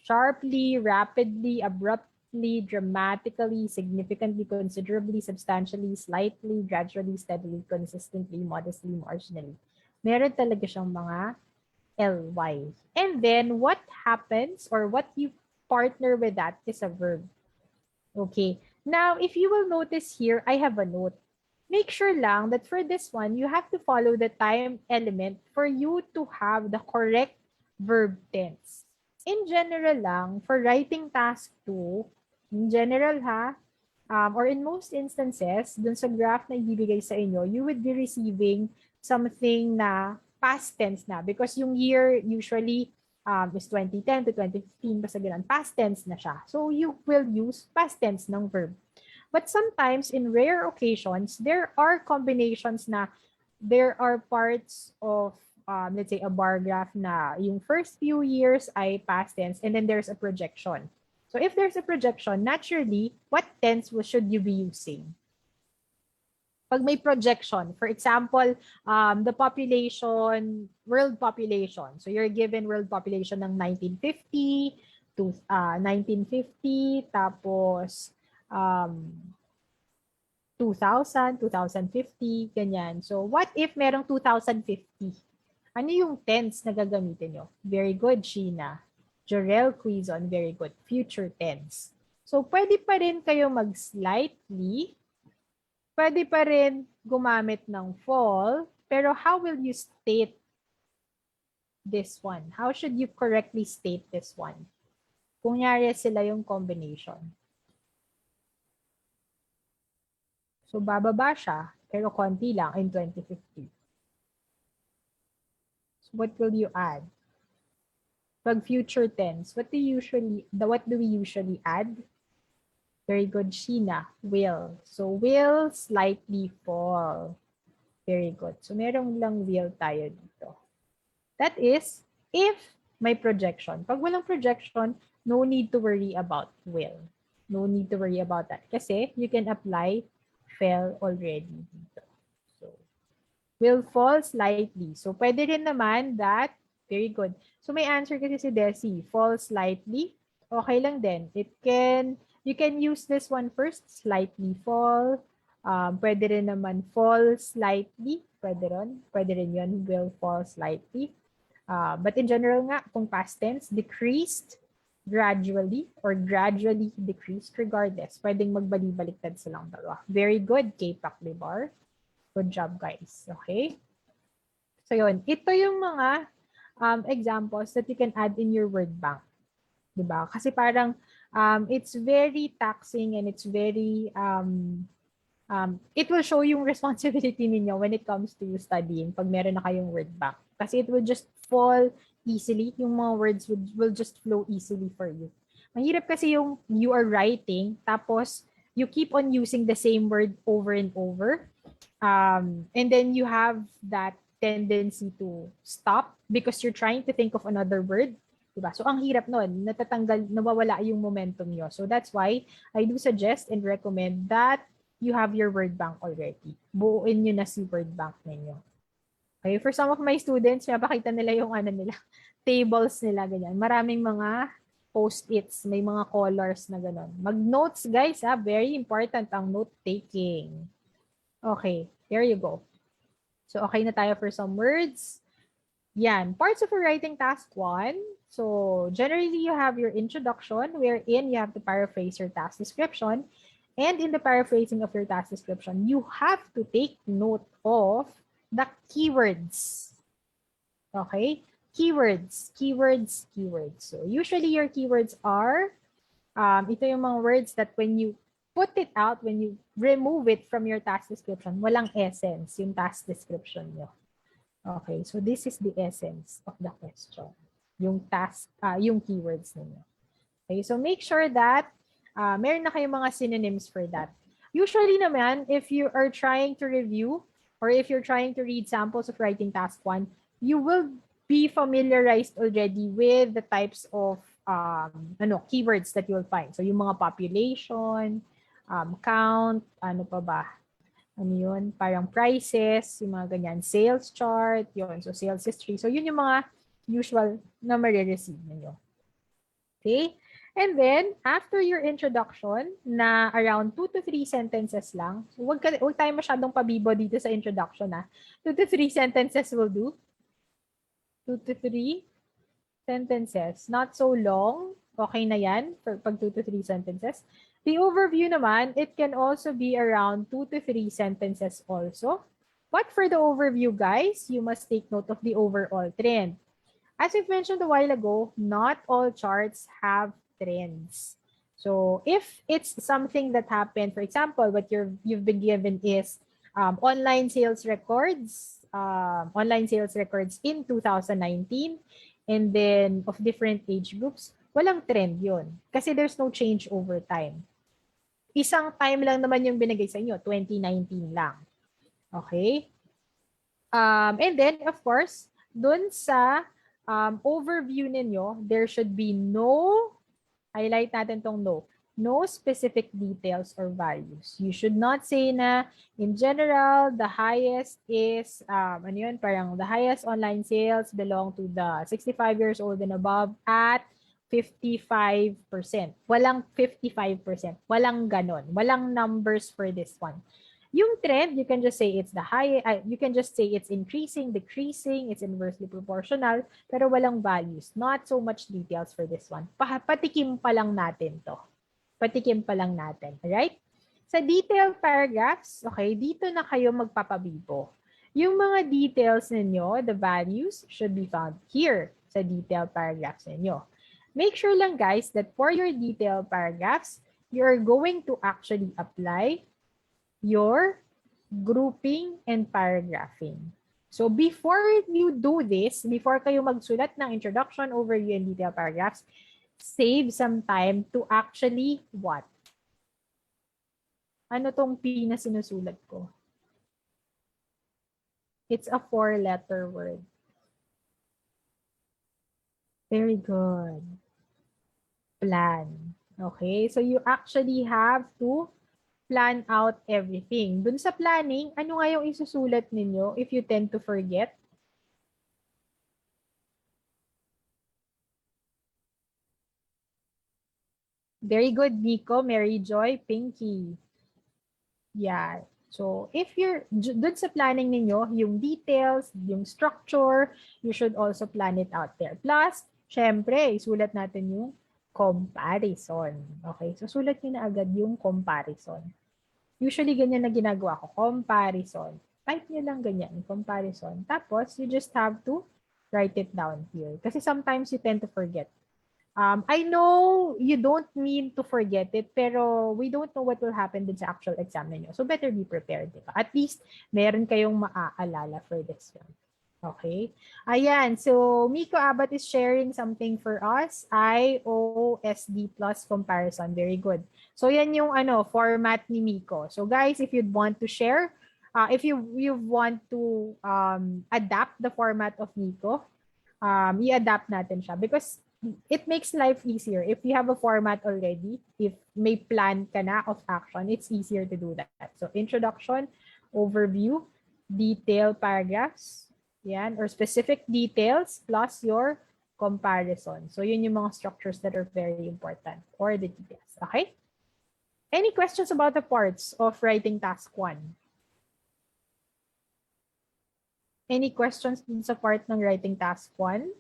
Sharply, rapidly, abruptly, dramatically, significantly, considerably, substantially, slightly, gradually, steadily, consistently, modestly, marginally. Meron talaga siyang mga ly. And then what happens or what you partner with that is a verb. Okay. Now, if you will notice here, I have a note. Make sure lang that for this one, you have to follow the time element for you to have the correct verb tense. In general lang, for writing task 2, in general or in most instances, dun sa graph na ibibigay sa inyo, you would be receiving something na past tense na because yung year usually is 2010 to 2015, basta ganun, past tense na siya. So you will use past tense ng verb. But sometimes, in rare occasions, there are combinations na there are parts of, let's say, a bar graph na yung first few years ay past tense and then there's a projection. So if there's a projection, naturally, what tense should you be using? Pag may projection, for example, the population, world population. So you're given world population ng 1950 to 1950, tapos 2000, 2050, ganyan. So what if merong 2050? Ano yung tense na gagamitin nyo? Very good, Sheena. Jorel Quizon, very good. Future tense. So pwede pa rin kayo mag-slightly, pwede pa rin gumamit ng fall, pero how will you state this one? How should you correctly state this one? Kunyari sila yung combination. So bababa siya, pero konti lang in 2050. So what will you add? Pag future tense, what do we usually add? Very good, Sheena. Will. So will slightly fall. Very good. So merong lang will tayo dito. That is if may projection. Pag walang projection, no need to worry about will. No need to worry about that. Kasi you can apply fell already dito. So will fall slightly. So pwede rin naman that. Very good. So may answer kasi si Desi. Fall slightly. Okay lang din. You can use this one first. Slightly fall. Pwede rin naman fall slightly. Pwede rin yun. Will fall slightly. But in general nga, kung past tense, decreased gradually or gradually decreased regardless. Pwedeng magbali-baliktad silang dalawa. Very good, K-Pac Libar. Good job, guys. Okay? So yun. Ito yung mga examples that you can add in your word bank. Diba? Kasi parang it's very taxing and it's very it will show yung responsibility ninyo when it comes to studying pag meron na kayong word bank. Kasi it will just fall easily. Yung mga words will just flow easily for you. Mahirap kasi yung you are writing tapos you keep on using the same word over and over. And then you have that tendency to stop because you're trying to think of another word. Diba? So, ang hirap nun. Nawawala yung momentum nyo. So, that's why I do suggest and recommend that you have your word bank already. Buuin nyo na si word bank ninyo. Okay? For some of my students, pinapakita nila yung tables nila, ganyan. Maraming mga post-its, may mga colors na gano'n. Mag-notes, guys, very important ang note-taking. Okay, there you go. So, okay na tayo for some words. Yan, parts of a writing task 1. So, generally, you have your introduction, wherein you have to paraphrase your task description. And in the paraphrasing of your task description, you have to take note of the keywords. Okay? Keywords. So, usually, your keywords are, ito yung mga words that when you put it out, when you remove it from your task description, walang essence yung task description nyo. Okay, so this is the essence of the question. Yung task, yung keywords ninyo. Okay, so make sure that meron na kayong mga synonyms for that. Usually naman, if you are trying to review or if you're trying to read samples of writing task 1, you will be familiarized already with the types of keywords that you will find. So yung mga population, count, ano pa ba? Ano yun? Parang prices, yung mga ganyan. Sales chart, yun. So, sales history. So, yun yung mga usual na marireceive ninyo. Okay? And then, after your introduction, na around 2 to 3 sentences lang. So, huwag tayo masyadong pabibo dito sa introduction, 2 to 3 sentences will do. 2 to 3 sentences. Not so long. Okay na yan for pag 2 to 3 sentences. The overview naman, it can also be around 2 to 3 sentences also. But for the overview, guys, you must take note of the overall trend. As I've mentioned a while ago, not all charts have trends. So if it's something that happened, for example, what you've been given is online sales records in 2019, and then of different age groups, walang trend yun. Kasi there's no change over time. Isang time lang naman yung binigay sa inyo, 2019 lang. Okay? And then, of course, dun sa overview ninyo, there should be no, highlight natin tong no specific details or values. You should not say na, in general, the highest is, ano yun, parang the highest online sales belong to the 65 years old and above at 55%. Walang 55%. Walang ganon. Walang numbers for this one. Yung trend, you can just say it's the high, you can just say it's increasing, decreasing, it's inversely proportional, pero walang values. Not so much details for this one. Patikim pa lang natin to. Patikim pa lang natin. Alright? Sa detailed paragraphs, okay, dito na kayo magpapabibo. Yung mga details ninyo, the values, should be found here sa detailed paragraphs ninyo. Make sure lang guys that for your detailed paragraphs, you're going to actually apply your grouping and paragraphing. So before you do this, before kayo magsulat ng introduction, overview, and detailed paragraphs, save some time to actually what? Ano tong P na sinusulat ko? It's a 4-letter word. Very good. Plan. Okay, so you actually have to plan out everything. Dun sa planning, ano nga yung isusulat ninyo if you tend to forget? Very good, Nico, Mary Joy, Pinky. Yeah. So, if you're dun sa planning ninyo, yung details, yung structure, you should also plan it out there. Plus, syempre, isulat natin yung comparison. Okay? So, sulat nyo na agad yung comparison. Usually, ganyan na ginagawa ko. Comparison. Type nyo lang ganyan, comparison. Tapos, you just have to write it down here. Kasi sometimes you tend to forget. I know you don't mean to forget it, pero we don't know what will happen din sa actual exam ninyo. So, better be prepared. Diba? At least, meron kayong maaalala for this one. Okay? Ayan. So, Miko Abat is sharing something for us. IOSD plus comparison. Very good. So, yan yung format ni Miko. So, guys, if you'd want to share, if you want to adapt the format of Miko, i-adapt natin siya. Because it makes life easier. If you have a format already, if may plan ka na of action, it's easier to do that. So, introduction, overview, detail paragraphs, yan, or specific details plus your comparison. So, yun yung mga structures that are very important, or the details. Okay? Any questions about the parts of writing task 1? Any questions dun sa part ng writing task 1?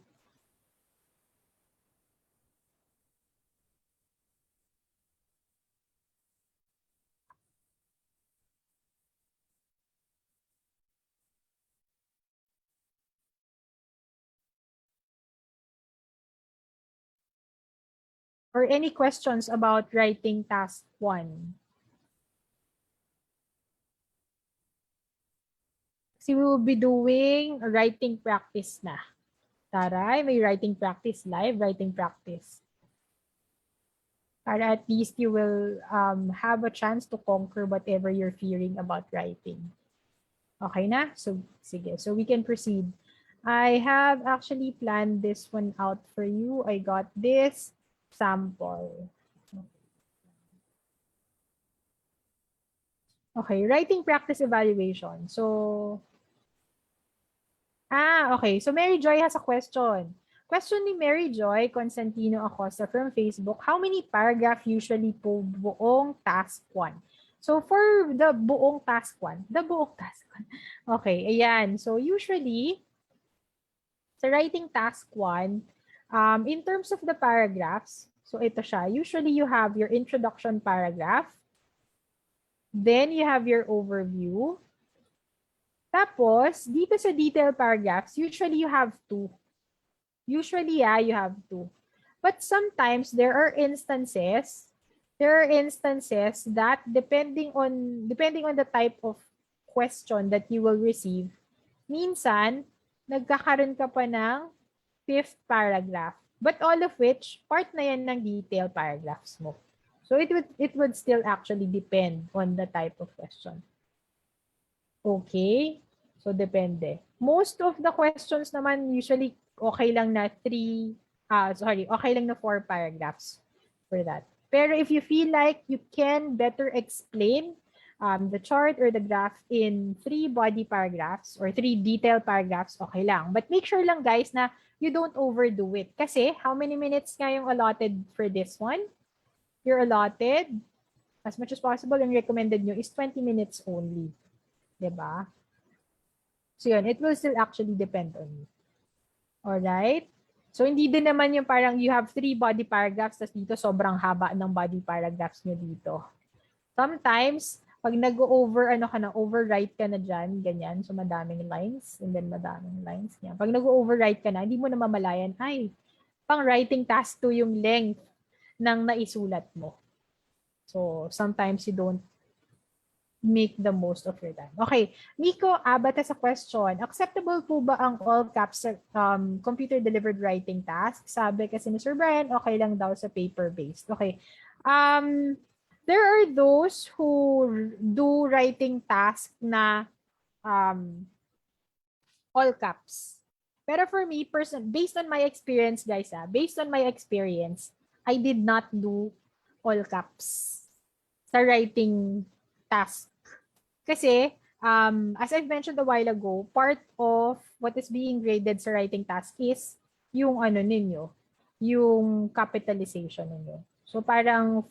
Or any questions about writing task 1? Kasi we will be doing writing practice na. Taray, may writing practice, live writing practice. Para at least you will have a chance to conquer whatever you're fearing about writing. Okay na? So, sige. So we can proceed. I have actually planned this one out for you. I got this sample. Okay, writing practice evaluation. So, okay. So Mary Joy has a question. Question ni Mary Joy Constantino Acosta from Facebook. How many paragraph usually po buong task 1? So for the buong task 1, okay, ayan. So usually, sa writing task 1, in terms of the paragraphs, so ito siya. Usually you have your introduction paragraph. Then you have your overview. Tapos, dito sa detail paragraphs, usually you have 2. Usually, you have 2. But sometimes, there are instances there are instances that depending on the type of question that you will receive, minsan nagkakaroon ka pa ng fifth paragraph. But all of which part na yan ng detail paragraphs mo. So it would still actually depend on the type of question. Okay? So depende. Most of the questions naman usually okay lang na okay lang na 4 paragraphs for that. Pero if you feel like you can better explain the chart or the graph in 3 body paragraphs or 3 detailed paragraphs, okay lang. But make sure lang guys na you don't overdo it. Kasi how many minutes nga yung allotted for this one? You're allotted, as much as possible, yung recommended nyo is 20 minutes only. Diba? So yun, it will still actually depend on you. Alright? So hindi din naman yung parang you have 3 body paragraphs, tas dito sobrang haba ng body paragraphs nyo dito. Sometimes, pag overwrite ka na dyan, ganyan, so madaming lines, and then madaming lines. Yan. Pag overwrite ka na, hindi mo na mamalayan, ay, pang writing task 2 yung length ng naisulat mo. So, sometimes you don't make the most of your time. Okay, Nico Abata sa question, acceptable po ba ang all caps computer-delivered writing task? Sabi kasi ni Sir Brian, okay lang daw sa paper-based. Okay. There are those who do writing task na all caps. Pero for me, based on my experience, guys, I did not do all caps sa writing task. Kasi, as I've mentioned a while ago, part of what is being graded sa writing task is yung yung capitalization ninyo. So parang,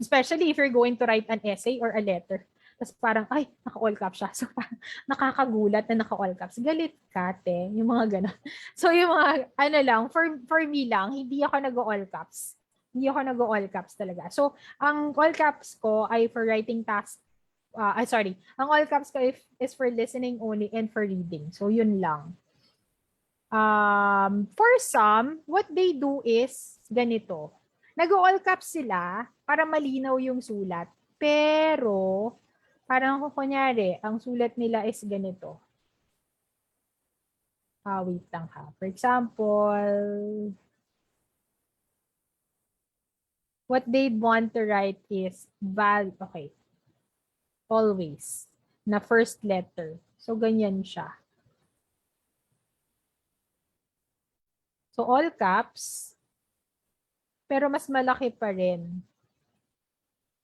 especially if you're going to write an essay or a letter, tapos parang, ay, naka-all caps siya. So parang nakakagulat na naka-all caps. Galit ka, te. Yung mga gano'n. So yung mga, for me lang, hindi ako nag-all caps. Hindi ako nag-all caps talaga. So, ang all caps ko ay for writing task. Ang all caps ko is for listening only and for reading. So, yun lang. For some, what they do is ganito. Nag-all caps sila para malinaw yung sulat. Pero, parang kunyari, ang sulat nila is ganito. Wait lang ha. For example, what they want to write is always, na first letter. So, ganyan siya. So, all caps, pero mas malaki pa rin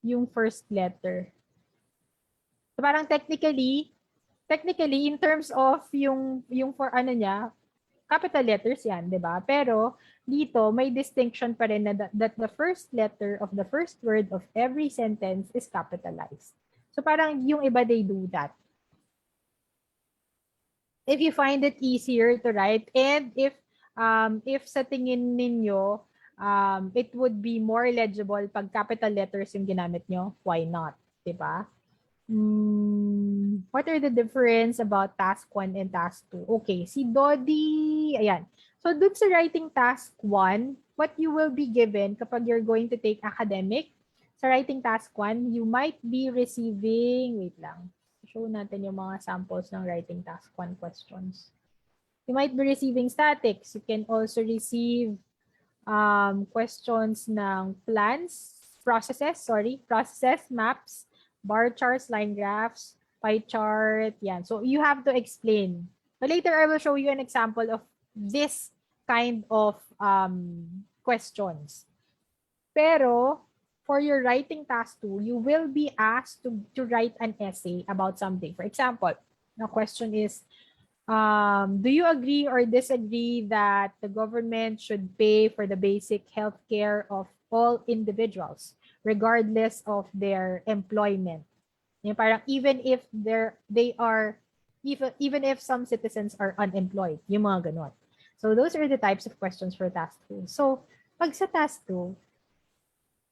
yung first letter. So, parang technically, in terms of yung for capital letters yan, di ba? Pero, dito, may distinction pa rin na that the first letter of the first word of every sentence is capitalized. So parang yung iba, they do that. If you find it easier to write, and if sa tingin ninyo, it would be more legible pag capital letters yung ginamit nyo, why not? Diba? What are the difference about task 1 and task 2? Okay, si Dodi, ayan. So dun sa writing task 1, what you will be given kapag you're going to take academic, sa writing task 1, you might be receiving, wait lang, show natin yung mga samples ng writing task 1 questions. You might be receiving statics. You can also receive questions ng processes, maps, bar charts, line graphs, pie chart, yan. So you have to explain. But later I will show you an example of this kind of questions. Pero for your writing task 2, you will be asked to write an essay about something. For example, the question is, do you agree or disagree that the government should pay for the basic health care of all individuals, regardless of their employment? Yung parang even if even if some citizens are unemployed, yung mga ganon. So those are the types of questions for task 2. So pag sa task 2,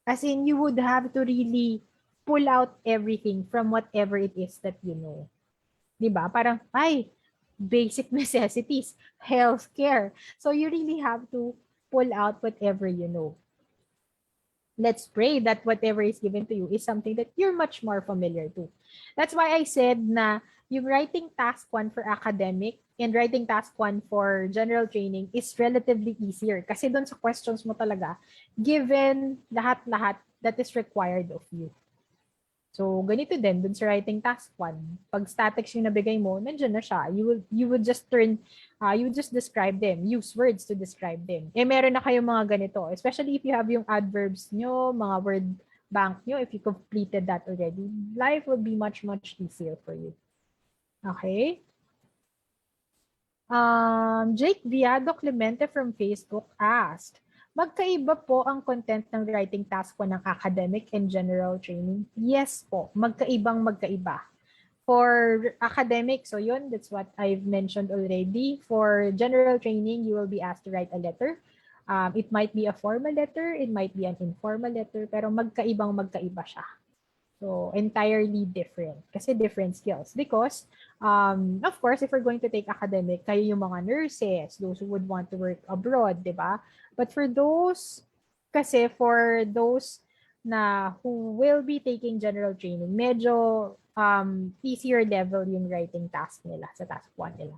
as in you would have to really pull out everything from whatever it is that you know. Diba? Parang, basic necessities, healthcare. So you really have to pull out whatever you know. let's pray that whatever is given to you is something that you're much more familiar to. That's why I said na yung writing task 1 for academic and writing task 1 for general training is relatively easier. Kasi doon sa questions mo talaga, given lahat-lahat that is required of you. So, ganito din dun sa writing task 1. Pag statics yung nabigay mo, nandiyan na siya. You would just you would just describe them. Use words to describe them. Meron na kayong mga ganito. Especially if you have yung adverbs nyo, mga word bank nyo, if you completed that already, life will be much, much easier for you. Okay? Jake Viado Clemente from Facebook asked, magkaiba po ang content ng writing task po ng academic and general training? Yes po, magkaiba. For academic, so yun, that's what I've mentioned already. For general training, you will be asked to write a letter. It might be a formal letter, it might be an informal letter, pero magkaiba siya. So, entirely different. Kasi different skills. Because, of course, if we're going to take academic, kayo yung mga nurses, those who would want to work abroad, di ba? But for those na who will be taking general training, medyo easier level yung writing task nila sa task 1 nila.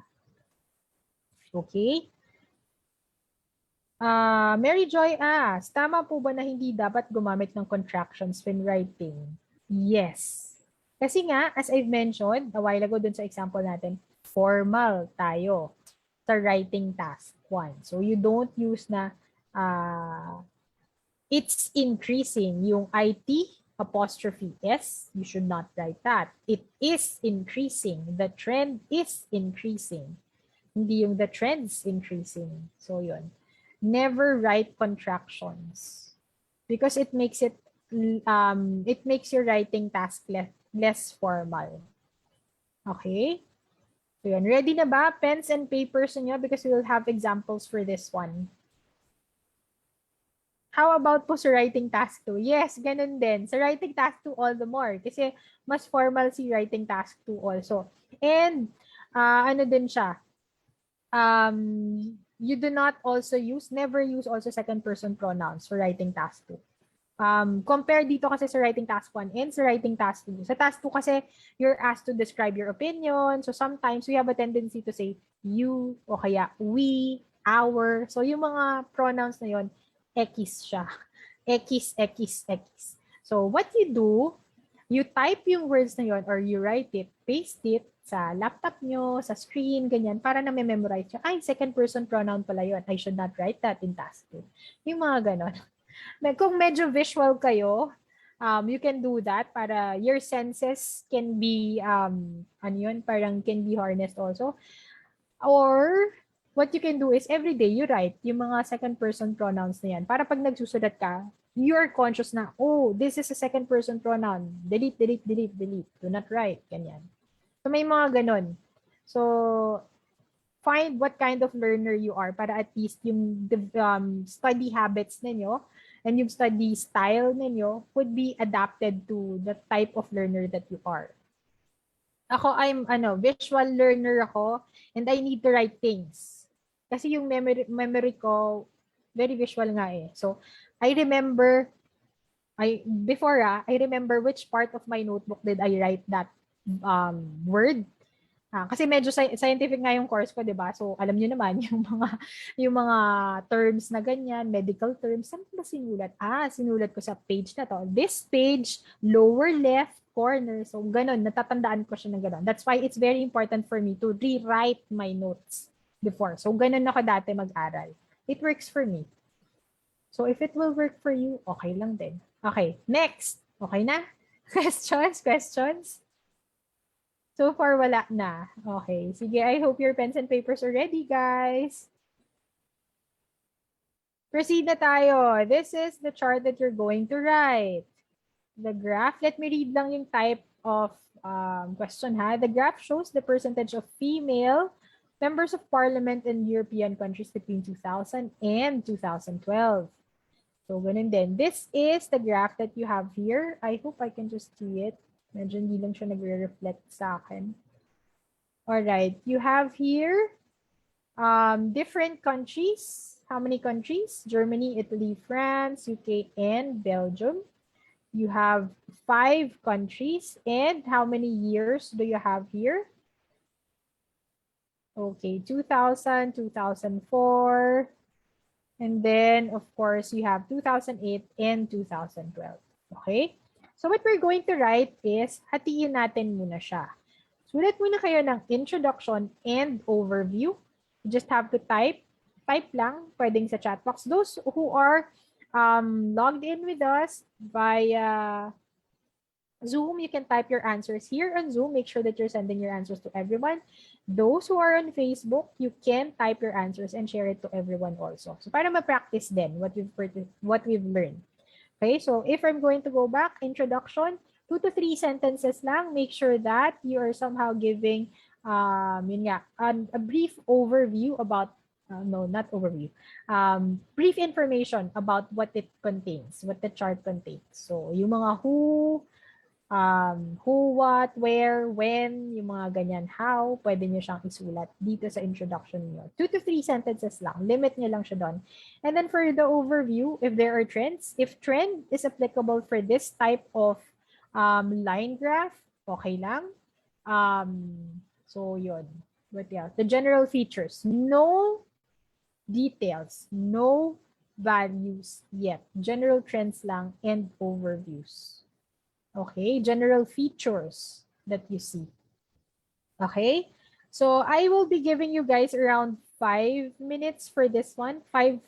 Okay? Mary Joy asks, tama po ba na hindi dapat gumamit ng contractions when writing? Yes. Kasi nga, as I've mentioned a while ago dun sa example natin, formal tayo sa writing task 1. So you don't use na it's increasing. Yung IT apostrophe S, you should not write that. It is increasing. The trend is increasing. Hindi yung the trend's increasing. So yun. Never write contractions because it makes your writing task less formal. Okay? So yun. Ready na ba? Pens and papers niyo because we will have examples for this one. How about po sa writing task 2? Yes, ganun din. Sa writing task 2, all the more. Kasi mas formal si writing task 2 also. And, ano din siya? You do not also never use also second person pronouns for writing task 2. Compare dito kasi sa writing task 1 and sa writing task 2. Sa task 2 kasi, you're asked to describe your opinion. So sometimes we have a tendency to say you o kaya we, our. So yung mga pronouns na yon, X siya. X. So what you do, you type yung words na yon or you write it, paste it sa laptop nyo, sa screen, ganyan, para na may memorize nyo. Ay, second person pronoun pala yon. I should not write that in task 2. Yung mga ganon. Kung medyo visual kayo, you can do that para your senses can be, parang can be harnessed also. Or, what you can do is every day you write yung mga second person pronouns na yan. Para pag nagsusulat ka, you're conscious na, oh, this is a second person pronoun. Delete. Do not write. Ganyan. So, may mga ganon. So, find what kind of learner you are para at least yung study habits ninyo and yung study style ninyo would be adapted to the type of learner that you are. Ako, I'm visual learner ako and I need to write things. Kasi yung memory ko, very visual nga eh. So, I remember which part of my notebook did I write that word. Kasi medyo scientific nga yung course ko, 'di ba? So alam niyo naman yung mga terms na ganyan, medical terms, saan ba sinulat? Sinulat ko sa page na to. This page, lower left corner. So ganun, natatandaan ko siya ng ganun. That's why it's very important for me to rewrite my notes before. So ganun ako dati mag-aral. It works for me. So if it will work for you, okay lang din. Okay, next. Okay na? Questions? So far, wala na. Okay. Sige, I hope your pens and papers are ready, guys. Proceed na tayo. This is the chart that you're going to write. The graph, let me read lang yung type of question ha. The graph shows the percentage of female members of parliament in European countries between 2000 and 2012. So, ganun din. This is the graph that you have here. I hope I can just see it. Medyo hindi lang siya nagre-reflect sa akin. Alright, you have here different countries How many countries? Germany, Italy, France, UK, and Belgium. You have 5 countries. And how many years do you have here? Okay, 2000, 2004. And then, of course, you have 2008 and 2012. Okay? So what we're going to write is, hatiin natin muna siya. Sulat muna kayo ng introduction and overview. You just have to type lang, pwedeng sa chat box. Those who are logged in with us via Zoom, you can type your answers here on Zoom. Make sure that you're sending your answers to everyone. Those who are on Facebook, you can type your answers and share it to everyone also. So para ma-practice din what we've learned. Okay, so if I'm going to go back, introduction, 2 to 3 sentences lang. Make sure that you are somehow giving yun nga, a brief overview about no, not overview. Brief information about what it contains, what the chart contains. So, yung mga who, what, where, when, yung mga ganyan, how, pwede nyo siyang isulat dito sa introduction niyo. 2 to 3 sentences lang. Limit nyo lang siya doon. And then for the overview, if there are trends, if trend is applicable for this type of line graph, okay lang. So yun. But yeah, the general features. No details. No values yet. General trends lang and overviews. Okay, general features that you see. Okay, so I will be giving you guys around 5 minutes for this one, 5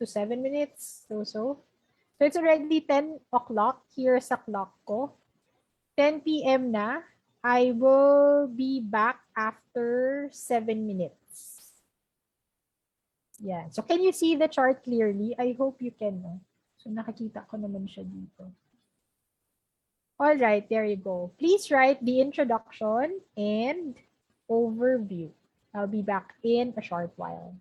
to 7 minutes or so. So it's already 10 o'clock here sa clock ko. 10 p.m. na. I will be back after 7 minutes. Yeah. So can you see the chart clearly? I hope you can. No? So nakikita ko naman siya dito. All right, there you go. Please write the introduction and overview. I'll be back in a short while.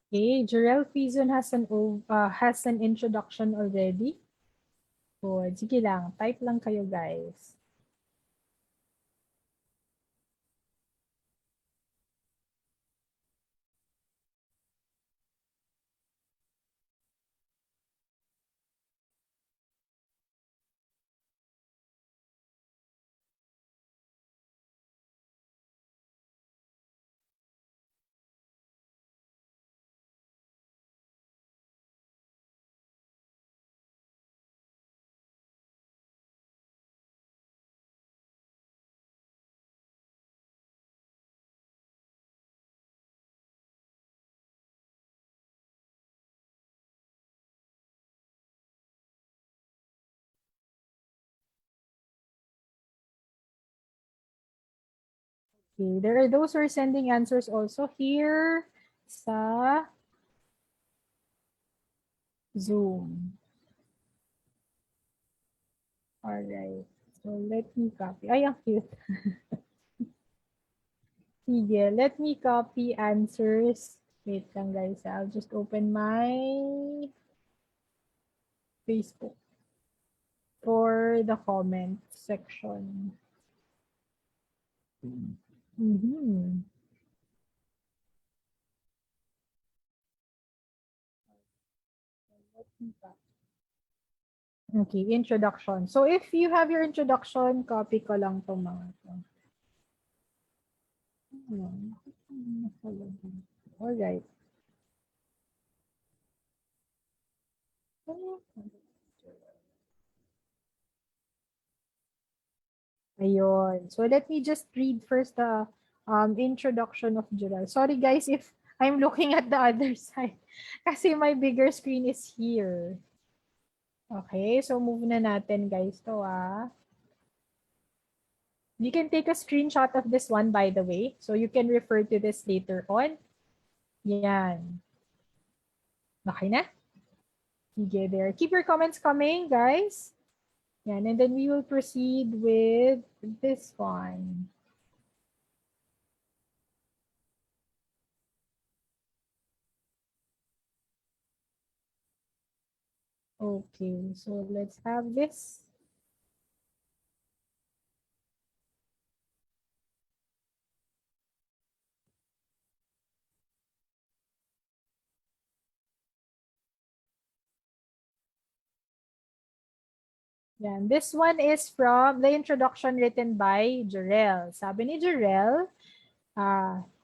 Okay, Jarel Quizon has an introduction already. Good. Sige lang, type lang kayo guys. Okay, there are those who are sending answers also here sa Zoom. Alright. So let me copy. Ay, ang cute. Sige, let me copy answers. Wait lang guys. I'll just open my Facebook for the comment section. Mm-hmm. Okay, introduction. So if you have your introduction, copy ko lang to mga to. All right. Ayun. So let me just read first the introduction of Gerald. Sorry guys if I'm looking at the other side kasi my bigger screen is here. Okay, so move na natin guys to ah. You can take a screenshot of this one by the way. So you can refer to this later on. Yan. Okay na? Sige there. Keep your comments coming guys. Yan. And then we will proceed with this one. Okay, so let's have this. Yan. This one is from the introduction written by Jarel. Sabi ni Jarel,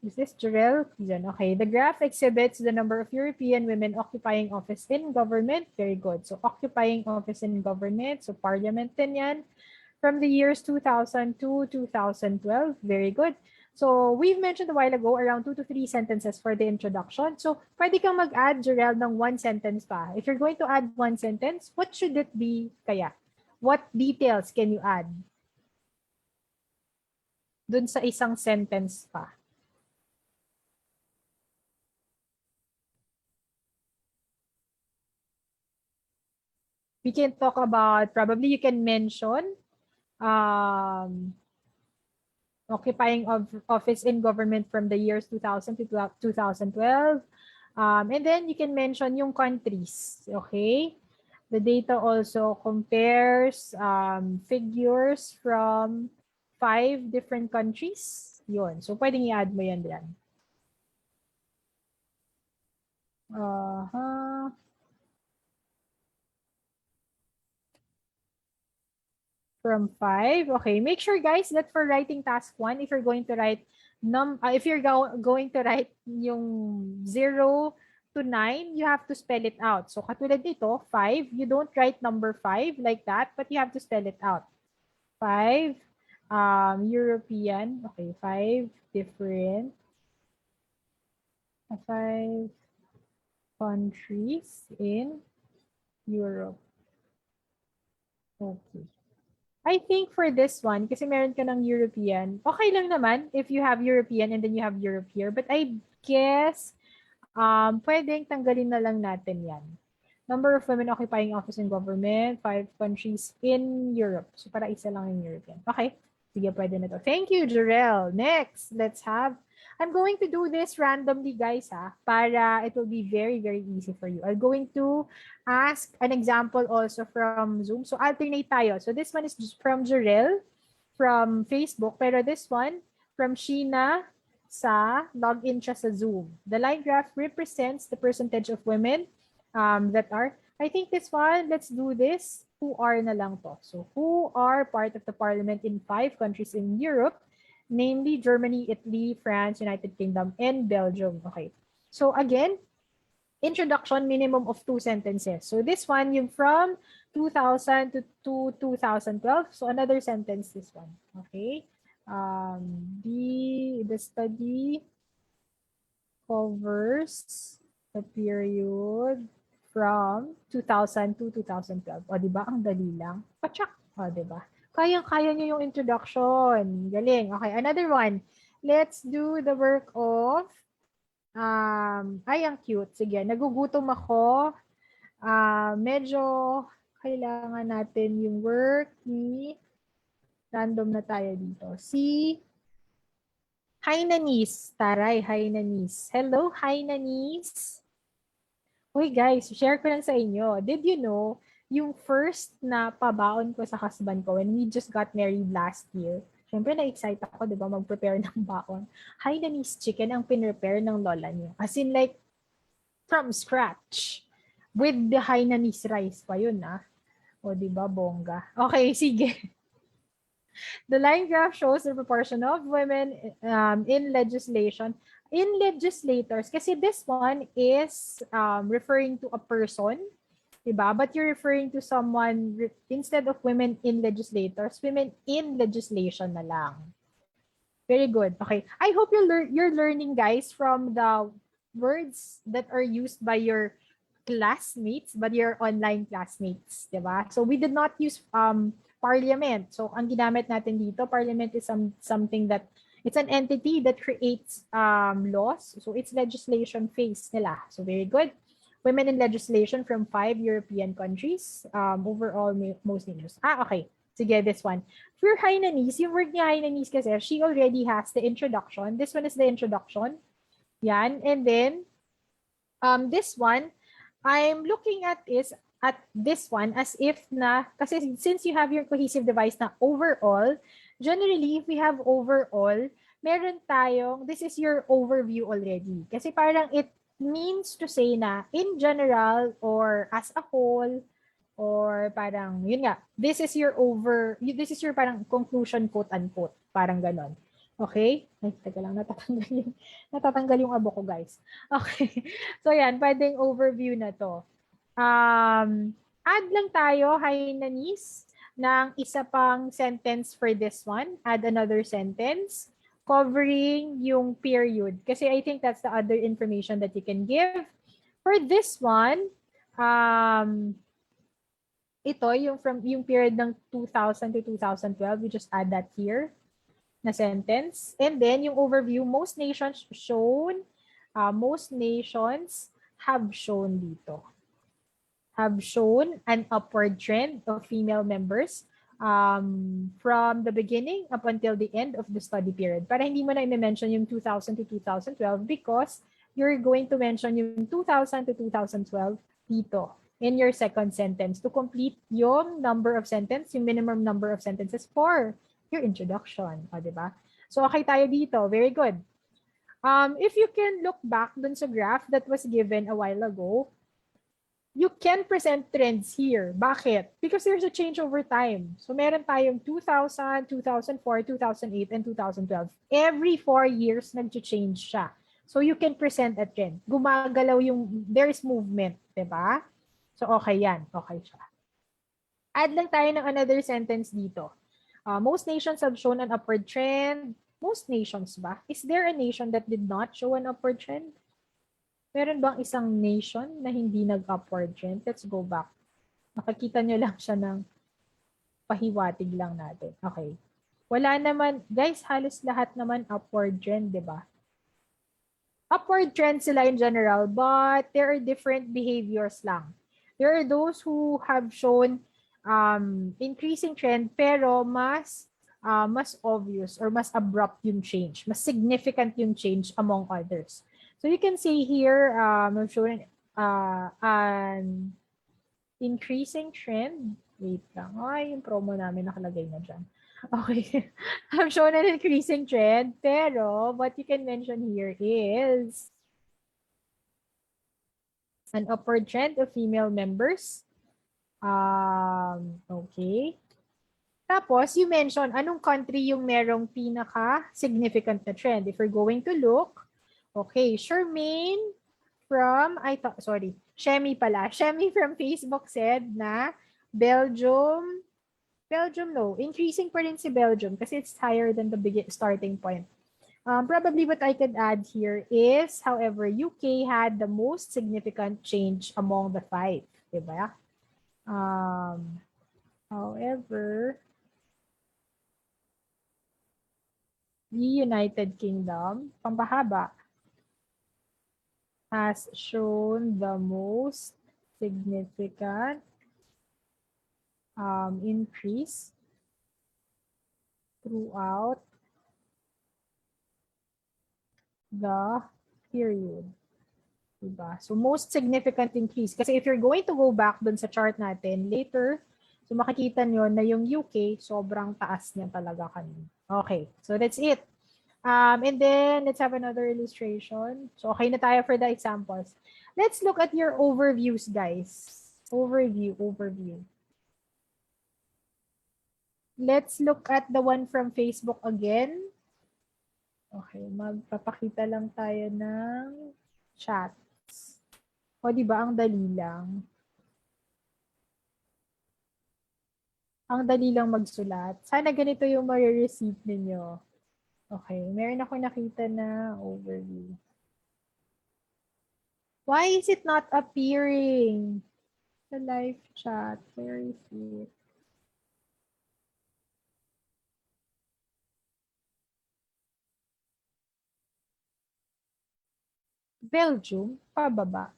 is this Jarel? Yan, okay. The graph exhibits the number of European women occupying office in government. Very good. So occupying office in government. So parliament din yan. From the years 2000 to 2012. Very good. So we've mentioned a while ago around 2 to 3 sentences for the introduction. So pwede kang mag-add, Jarel, ng one sentence pa. If you're going to add one sentence, what should it be kaya? What details can you add dun sa isang sentence pa? We can talk about, probably you can mention occupying of office in government from the years 2000 to 2012. And then you can mention yung countries, okay? The data also compares figures from 5 different countries. Yun. So, pwedeng i-add mo yan dyan. From 5. Okay. Make sure, guys, that for writing task 1, if you're going to write if you're going to write yung 0 to 9, you have to spell it out. So, katulad nito, 5, you don't write number 5 like that, but you have to spell it out. 5, European. Okay, 5 different. 5 countries in Europe. Okay. I think for this one, kasi meron ka ng European, okay lang naman if you have European and then you have Europe here. But I guess, pwedeng tanggalin na lang natin yan. Number of women occupying office in government, 5 countries in Europe. So para isa lang yung European. Okay. Sige, pwede na to. Thank you, Jarel. Next, let's have I'm going to do this randomly, guys, para it will be very, very easy for you. I'm going to ask an example also from Zoom. So alternate tayo. So this one is just from Jarel from Facebook, pero this one from Sheena sa login siya sa Zoom. The line graph represents the percentage of women that are, I think this one, let's do this. Who are na lang to. So who are part of the parliament in 5 countries in Europe, namely Germany, Italy, France, United Kingdom, and Belgium. Okay. So again, introduction, minimum of 2 sentences. So this one, yung from 2000 to 2012. So another sentence, this one. Okay. The study covers the period from 2000 to 2012. O, di ba? Ang dali lang. Patsak. O, di ba? Kayang-kaya nyo yung introduction. Galing. Okay, another one. Let's do the work of ay, ang cute. Sige, nagugutom ako. Medyo kailangan natin yung work ni random na tayo dito. Si Hainanis. Taray, Hainanis. Hello, Hainanis. Uy guys, share ko lang sa inyo. Did you know, yung first na pabaon ko sa husband ko when we just got married last year, syempre na-excite ako, di ba, mag-prepare ng baon. Hainanese chicken ang pinrepare ng lola niya. As in like, from scratch. With the Hainanese rice pa yun, O, di ba, bongga. Okay, sige. The line graph shows the proportion of women in legislation. In legislators, kasi this one is referring to a person, diba? But you're referring to someone, instead of women in legislators, women in legislation na lang. Very good. Okay. I hope you're learning, guys, from the words that are used by your classmates, but your online classmates, diba? So we did not use parliament. So ang ginamit natin dito, parliament is something that it's an entity that creates laws. So it's legislation phase nila. So very good. Women in legislation from 5 European countries. Overall, most nations. Okay. Sige, this one. For Hainanese, yung word ni Hainanese kasi, she already has the introduction. This one is the introduction. Yan. And then, this one, I'm looking at this one as if na, kasi since you have your cohesive device na overall, generally, if we have overall, meron tayong, this is your overview already. Kasi parang it means to say na in general or as a whole, or parang, yun nga, this is your parang conclusion, quote-unquote. Parang ganon. Okay? Ay, teka lang, natatanggal yung abo ko, guys. Okay. So, yan, pwedeng overview na to. Add lang tayo, Hainanese, ng isa pang sentence for this one. Add another sentence covering yung period. Kasi I think that's the other information that you can give. For this one, ito, yung period ng 2000 to 2012, we just add that here na sentence. And then, yung overview, most nations have shown dito. Have shown an upward trend of female members from the beginning up until the end of the study period. Para hindi mo na i-mention yung 2000 to 2012 because you're going to mention yung 2000 to 2012 dito in your second sentence to complete yung number of sentences, yung minimum number of sentences for your introduction. O, diba? So, okay tayo dito. Very good. If you can look back dun sa graph that was given a while ago, you can present trends here. Bakit? Because there's a change over time. So, meron tayong 2000, 2004, 2008, and 2012. Every 4 years, nag-change siya. So, you can present a trend. Gumagalaw there is movement. Diba? So, okay yan. Okay siya. Add lang tayo ng another sentence dito. Most nations have shown an upward trend. Most nations ba? Is there a nation that did not show an upward trend? Meron bang isang nation na hindi nag-upward trend? Let's go back. Nakakita nyo lang siya ng pahiwatig lang natin. Okay. Wala naman, guys, halos lahat naman upward trend, di ba? Upward trend sila in general, but there are different behaviors lang. There are those who have shown increasing trend pero mas mas obvious or mas abrupt yung change, mas significant yung change among others. So you can see here, I'm showing an increasing trend. Wait lang. Ay, yung promo namin nakalagay na dyan. Okay. I'm showing an increasing trend, pero what you can mention here is an upward trend of female members. Okay. Tapos, you mentioned anong country yung merong pinaka-significant na trend. If we're going to look, okay, Charmaine from, Shemi pala. Shemi from Facebook said na Belgium, no, increasing pa rin si Belgium kasi it's higher than the starting point. Probably what I could add here is, however, UK had the most significant change among the five. Diba? However, the United Kingdom, pampahaba, has shown the most significant increase throughout the period. Diba? So, most significant increase. Kasi if you're going to go back dun sa chart natin later, so makikita nyo na yung UK, sobrang taas niya talaga kanina. Okay, so that's it. And then, let's have another illustration. So, okay na tayo for the examples. Let's look at your overviews, guys. Overview. Let's look at the one from Facebook again. Okay, magpapakita lang tayo ng chats. O, di ba? Ang dali lang. Ang dali lang magsulat. Sana ganito yung ma-receive ninyo. Okay, meron ako nakita na overview. Why is it not appearing? The live chat. Where is it? Belgium, pababa.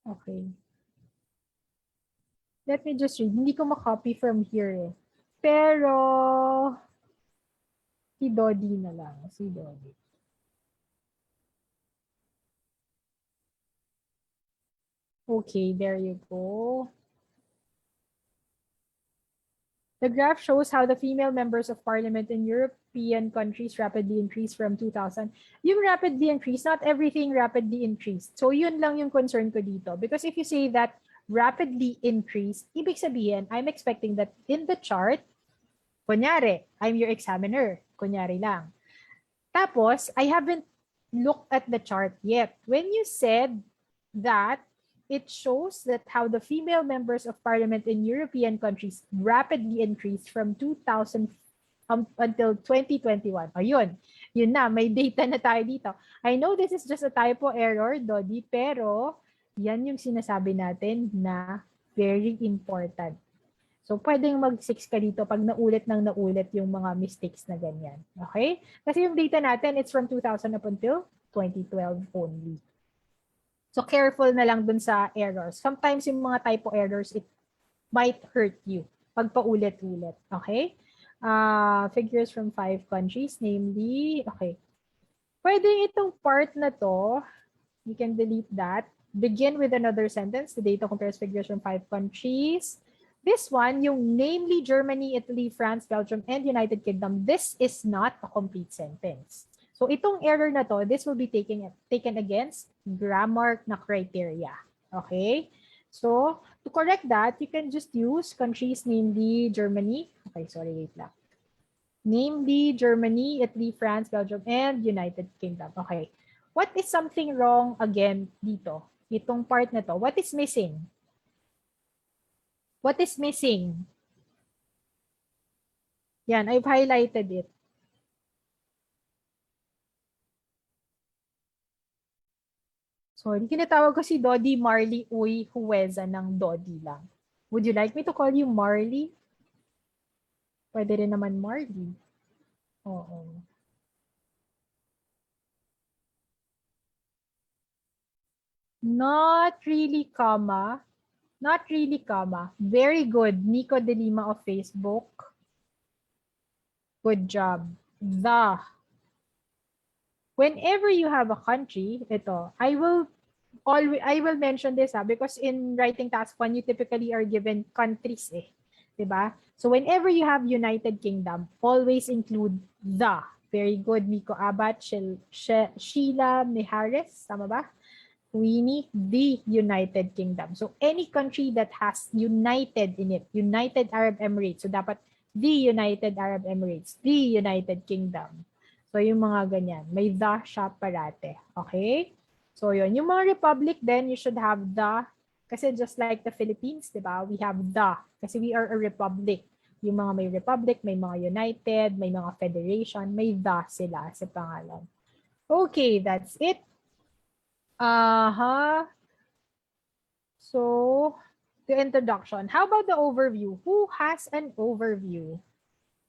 Okay. Let me just read. Hindi ko makopy from here eh. Pero, si Dodi na lang. Si Dodi. Okay, there you go. The graph shows how the female members of parliament in European countries rapidly increased from 2000. Yung rapidly increased, not everything rapidly increased. So yun lang yung concern ko dito. Because if you say that rapidly increased, ibig sabihin, I'm expecting that in the chart, kunyari, I'm your examiner. Kunyari lang. Tapos, I haven't looked at the chart yet. When you said that it shows that how the female members of parliament in European countries rapidly increased from 2000 until 2021. Ayun, yun na, may data na tayo dito. I know this is just a typo error, Dodi, pero yan yung sinasabi natin na very important. So, pwedeng mag-6 ka dito pag naulit yung mga mistakes na ganyan. Okay? Kasi yung data natin, it's from 2000 up until 2012 only. So, careful na lang dun sa errors. Sometimes yung mga typo errors, it might hurt you pag paulit-ulit. Okay? Figures from 5 countries, namely, okay. Pwede itong part na to, you can delete that. Begin with another sentence. The data compares figures from 5 countries. This one, yung namely Germany, Italy, France, Belgium, and United Kingdom, this is not a complete sentence. So itong error na to, this will be taken against grammar na criteria. Okay? So to correct that, you can just use countries namely Germany. Okay, sorry, wait lang. Namely Germany, Italy, France, Belgium, and United Kingdom. Okay. What is something wrong again dito? Itong part na to. What is missing? What is missing? Yan, I've highlighted it. Sorry, kinatawag ko si Dodi Marley Uy Huweza ng Dodi lang. Would you like me to call you Marley? Pwede rin naman Marley. Oo. Not really comma. Not really, comma. Very good. Nico De Lima of Facebook. Good job. The. Whenever you have a country, ito, I will mention this because in writing task 1, you typically are given countries eh. Diba? So whenever you have United Kingdom, always include the. Very good, Miko Abat, Sheila Mihares, tama ba? Winnie, the United Kingdom. So any country that has United in it, United Arab Emirates, so dapat the United Arab Emirates, the United Kingdom. So yung mga ganyan, may the siya parate. Okay? So yun, yung mga republic then you should have the, kasi just like the Philippines, di ba? We have the, kasi we are a republic. Yung mga may republic, may mga united, may mga federation, may the sila sa pangalan. Okay, that's it. So, the introduction. How about the overview? Who has an overview?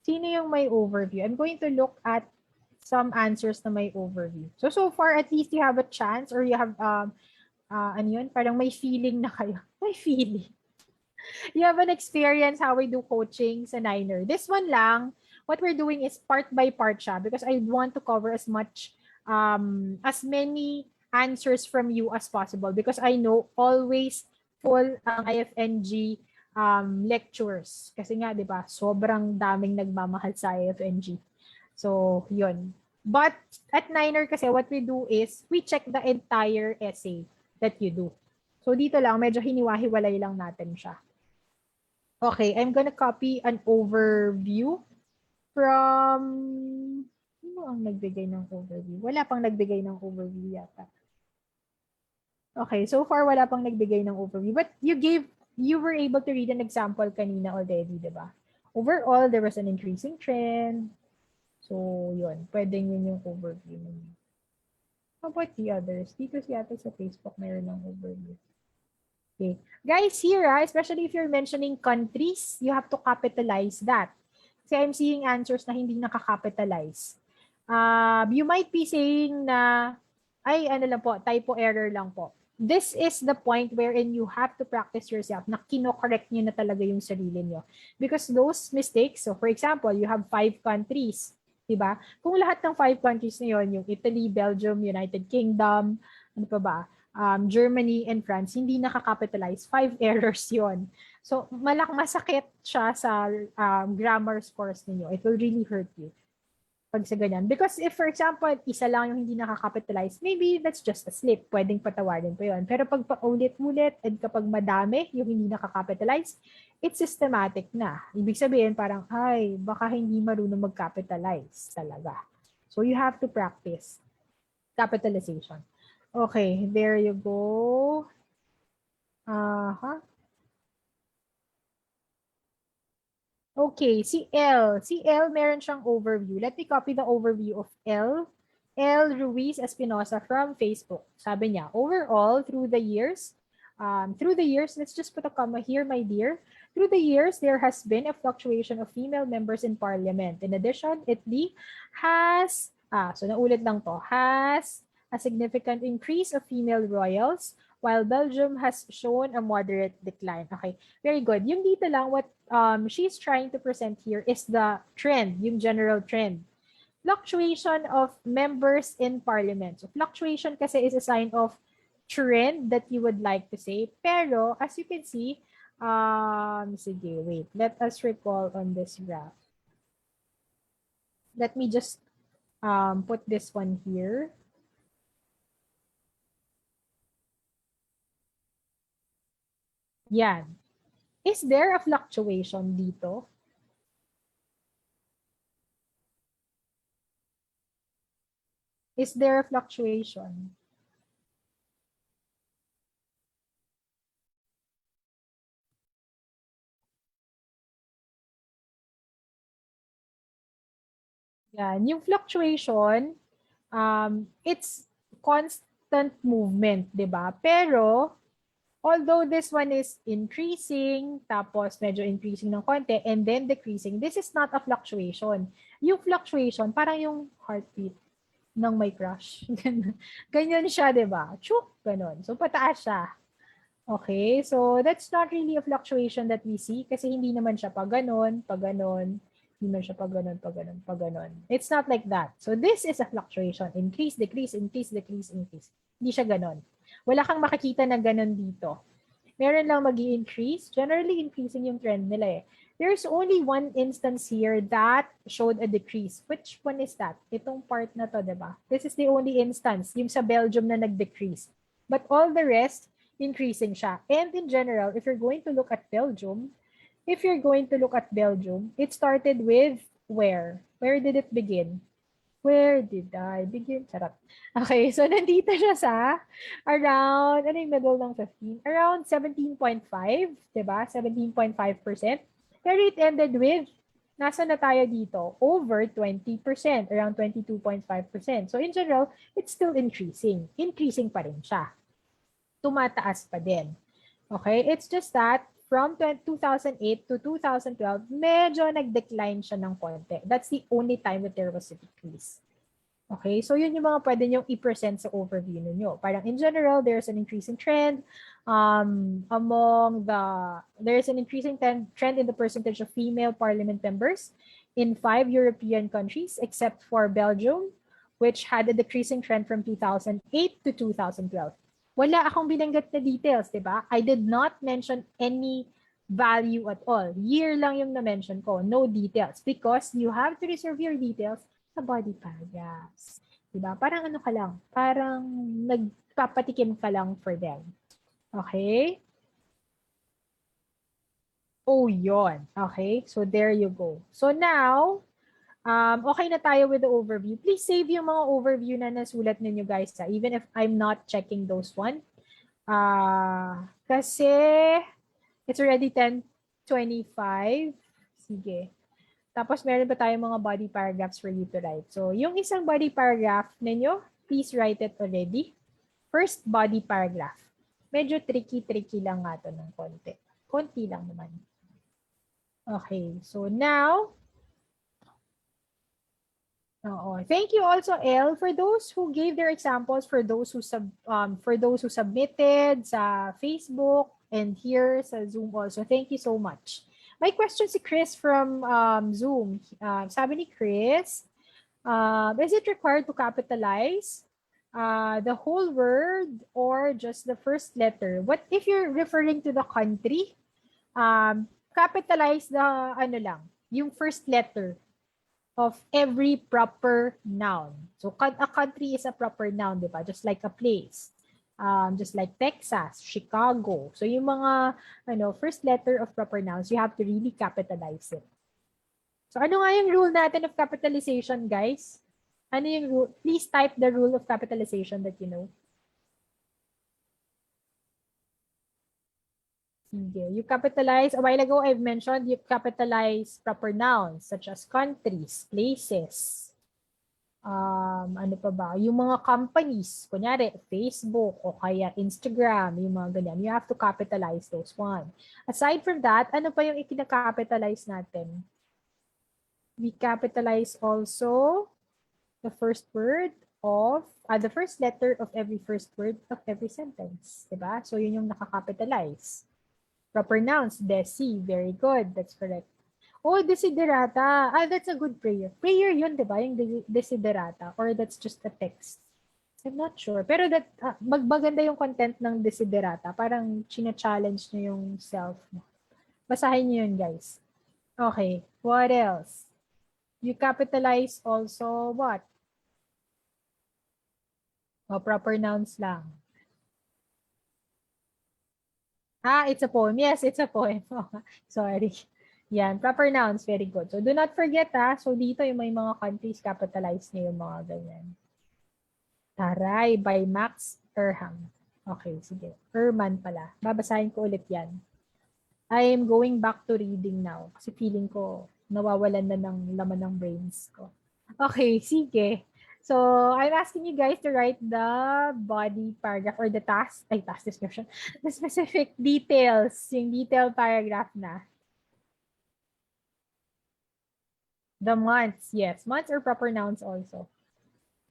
Sino yung may overview? I'm going to look at some answers na may overview. So far, at least you have a chance or you have, ano yun? Parang may feeling na kayo. May feeling. You have an experience how we do coaching sa Niner. This one lang, what we're doing is part by part siya because I want to cover as much, as many answers from you as possible because I know always full ang IFNG lectures. Kasi nga, di ba, sobrang daming nagmamahal sa IFNG. So, yun. But at Niner kasi, what we do is, we check the entire essay that you do. So, dito lang, medyo hiniwa-hiwalay lang natin siya. Okay, I'm gonna copy an overview from... Ano ang nagbigay ng overview? Wala pang nagbigay ng overview yata. Okay, so far wala pang nagbigay ng overview. But you were able to read an example kanina already, di ba? Overall, there was an increasing trend. So, yun. Pwedeng yun yung overview. How about the others? Dito yata sa Facebook mayroon ng overview. Okay. Guys, here, especially if you're mentioning countries, you have to capitalize that. Kasi I'm seeing answers na hindi nakakapitalize. You might be saying na, ay, ano lang po, typo error lang po. This is the point wherein you have to practice yourself na kino-correct nyo na talaga yung sarili nyo. Because those mistakes, so for example, you have 5 countries, diba? Kung lahat ng 5 countries na yun, yung Italy, Belgium, United Kingdom, ano pa ba, Germany and France, hindi nakakapitalize. 5 errors yon. So, masakit siya sa grammar scores ninyo. It will really hurt you pag sa ganyan. Because if, for example, isa lang yung hindi nakakapitalize, maybe that's just a slip. Pwedeng patawarin pa yun. Pero pag paulit-ulit and kapag madami yung hindi nakakapitalize, it's systematic na. Ibig sabihin parang, ay, baka hindi marunong mag-capitalize talaga. So, you have to practice capitalization. Okay, there you go. Okay, si L. Si L, meron siyang overview. Let me copy the overview of L. L. Ruiz Espinosa from Facebook. Sabi niya, overall, through the years, let's just put a comma here, my dear. Through the years, there has been a fluctuation of female members in parliament. In addition, Italy has, so naulit lang to, has a significant increase of female royals, while Belgium has shown a moderate decline. Okay, very good. Yung dito lang, what she's trying to present here is the trend, yung general trend. Fluctuation of members in parliament. So fluctuation kasi is a sign of trend that you would like to say. Pero, as you can see, sige, wait. Let us recall on this graph. Let me just put this one here. Yan. Is there a fluctuation dito? Is there a fluctuation? Yan. Yung fluctuation, it's constant movement, di ba? Pero, although this one is increasing, tapos medyo increasing ng konti, and then decreasing, this is not a fluctuation. Yung fluctuation, parang yung heartbeat ng may crush. Ganyan siya, di ba? Chuk, ganun. So, pataas siya. Okay, so that's not really a fluctuation that we see kasi hindi naman siya pag ganon, hindi naman siya pag ganon, pag ganon, pag ganon. It's not like that. So this is a fluctuation. Increase, decrease, increase, decrease, increase. Hindi siya ganon. Wala kang makikita na ganon dito. Meron lang mag-i-increase. Generally, increasing yung trend nila eh. There's only one instance here that showed a decrease. Which one is that? Itong part na to, diba? This is the only instance, yung sa Belgium na nag-decrease. But all the rest, increasing siya. And in general, if you're going to look at Belgium, it started with where? Where did it begin? Where did I begin? Charot. Okay, so nandito siya sa around, ano yung middle ng 15? Around 17.5, diba? 17.5%. Pero it ended with, nasa na tayo dito? Over 20%, around 22.5%. So in general, it's still increasing. Increasing pa rin siya. Tumataas pa din. Okay? It's just that from 2008 to 2012, medyo nag-decline siya ng konti. That's the only time that there was a decrease. Okay? So yun yung mga pwede nyong i-present sa overview ninyo. Parang in general, there's an increasing trend. There's an increasing trend in the percentage of female parliament members in 5 European countries, except for Belgium, which had a decreasing trend from 2008 to 2012. Wala akong binanggit na details, di ba? I did not mention any value at all. Year lang yung na-mention ko, no details. Because you have to reserve your details sa body paragraphs. Di ba? Parang ano ka lang, parang nagpapatikim ka lang for them. Okay? Oh, yon. Okay? So there you go. So now, okay na tayo with the overview. Please save yung mga overview na nasulat ninyo guys, even if I'm not checking those one. Kasi it's already 10:25. Sige. Tapos meron pa tayong mga body paragraphs for you to write. So yung isang body paragraph ninyo, please write it already. First body paragraph. Medyo tricky lang nga to ng konti. Konti lang naman. Okay. So now, thank you also, Elle, for those who gave their examples, for those who submitted sa Facebook and here sa Zoom also. Thank you so much. May question si Chris from Zoom. Sabi ni Chris, is it required to capitalize the whole word or just the first letter? What if you're referring to the country? Capitalize the yung first letter of every proper noun. So a country is a proper noun, di ba? Just like a place. Just like Texas, Chicago. So yung mga first letter of proper nouns, you have to really capitalize it. So ano nga yung rule natin of capitalization, guys? Ano yung rule? Please type the rule of capitalization that you know. You capitalize, a while ago I've mentioned you capitalize proper nouns such as countries, places, ano pa ba, yung mga companies, kunyari Facebook o kaya Instagram, yung mga ganyan, you have to capitalize those one. Aside from that, ano pa yung ikinakapitalize natin? We capitalize also the first word of, the first letter of every first word of every sentence, diba? So yun yung nakakapitalize. Proper nouns, desi, very good, that's correct. Oh, desiderata. That's a good prayer. Prayer yun, di ba? Yung desiderata. Or that's just a text. I'm not sure. Pero that magmaganda yung content ng desiderata. Parang china-challenge nyo yung self mo. Basahin nyo yun, guys. Okay. What else? You capitalize also what? Proper nouns lang. It's a poem. Yes, it's a poem. Sorry. Yan, proper nouns, very good. So do not forget so dito yung may mga countries, capitalize niyo yung mga ganyan. Taray, by Max Erham. Okay, sige. Erman pala. Babasahin ko ulit yan. I am going back to reading now kasi feeling ko nawawalan na ng laman ng brains ko. Okay, sige. So, I'm asking you guys to write the body paragraph or the task description, the specific details, yung detailed paragraph na. The months, yes. Months are proper nouns also.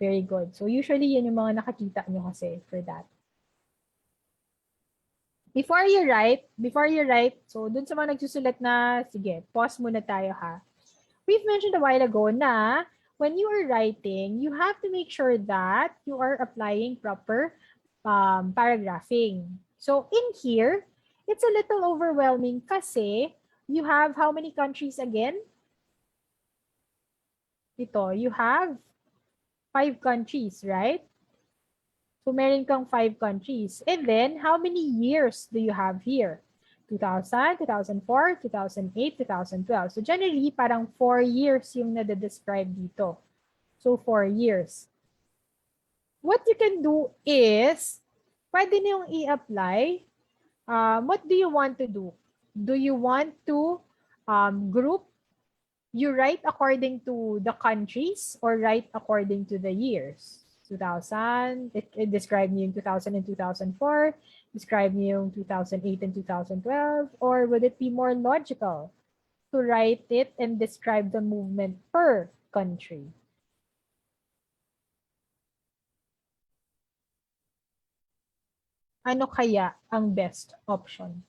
Very good. So, usually, yan yung mga nakakita nyo kasi for that. Before you write, so dun sa mga nagsusulat na, sige, pause muna tayo ha. We've mentioned a while ago na when you are writing, you have to make sure that you are applying proper paragraphing. So in here, it's a little overwhelming kasi you have how many countries again? Ito, you have 5 countries, right? So meron kang 5 countries. And then, how many years do you have here? 2000, 2004, 2008, 2012. So generally, parang 4 years yung nade-describe dito. So 4 years. What you can do is, pwede niyong i-apply. What do you want to do? Do you want to group? You write according to the countries or write according to the years? 2000, describe niyo yung 2000 and 2004, describe niyo yung 2008 and 2012, or would it be more logical to write it and describe the movement per country? Ano kaya ang best option?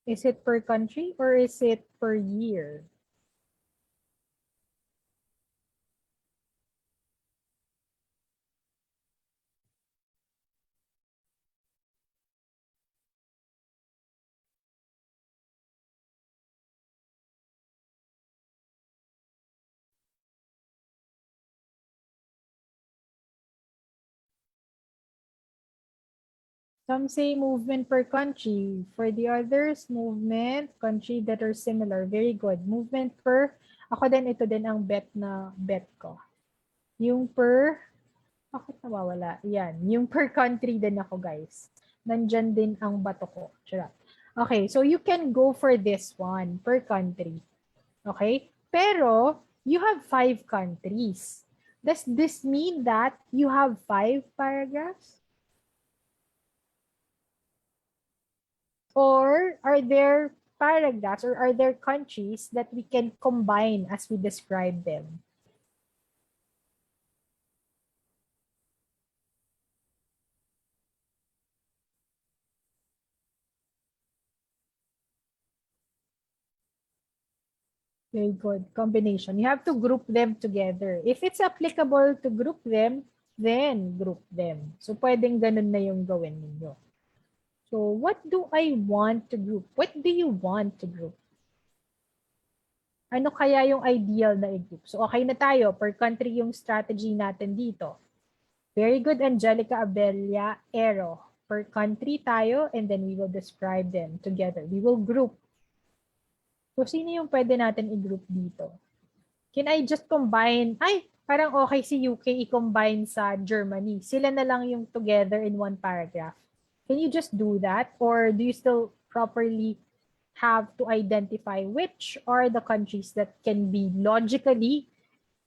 Is it per country or is it per year? Some say movement per country. For the others, movement, country that are similar. Very good. Movement per, ako din, ito din ang bet ko. Yung per, bakit nawawala? Yan. Yung per country din ako, guys. Nandyan din ang bato ko. Charot. Okay, so you can go for this one, per country. Okay? Pero, you have 5 countries. Does this mean that you have 5 paragraphs? Or are there paragraphs or are there countries that we can combine as we describe them? Very good. Combination. You have to group them together. If it's applicable to group them, then group them. So, pwedeng ganun na yung gawin ninyo. So, what do I want to group? What do you want to group? Ano kaya yung ideal na i-group? So, okay na tayo. Per country yung strategy natin dito. Very good, Angelica Abella Ero. Per country tayo and then we will describe them together. We will group. So, sino yung pwede natin i-group dito? Can I just combine? Ay, parang okay si UK i-combine sa Germany. Sila na lang yung together in one paragraph. Can you just do that? Or do you still properly have to identify which are the countries that can be logically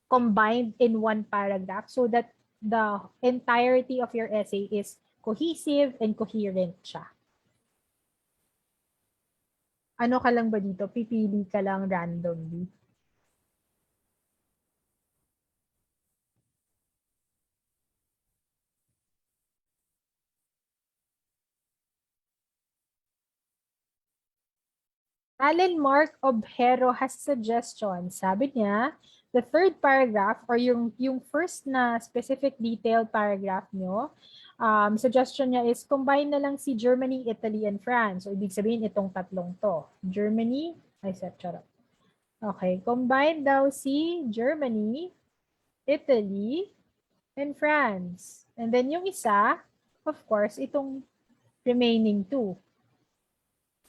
combined in one paragraph so that the entirety of your essay is cohesive and coherent siya? Ano ka lang ba dito? Pipili ka lang randomly? Alan Mark Obhero has suggestion. Sabi niya, the third paragraph or yung first na specific detail paragraph nyo, suggestion niya is combine na lang si Germany, Italy, and France. So, ibig sabihin itong tatlong to. Germany, charot. Okay, combine daw si Germany, Italy, and France. And then yung isa, of course, itong remaining two.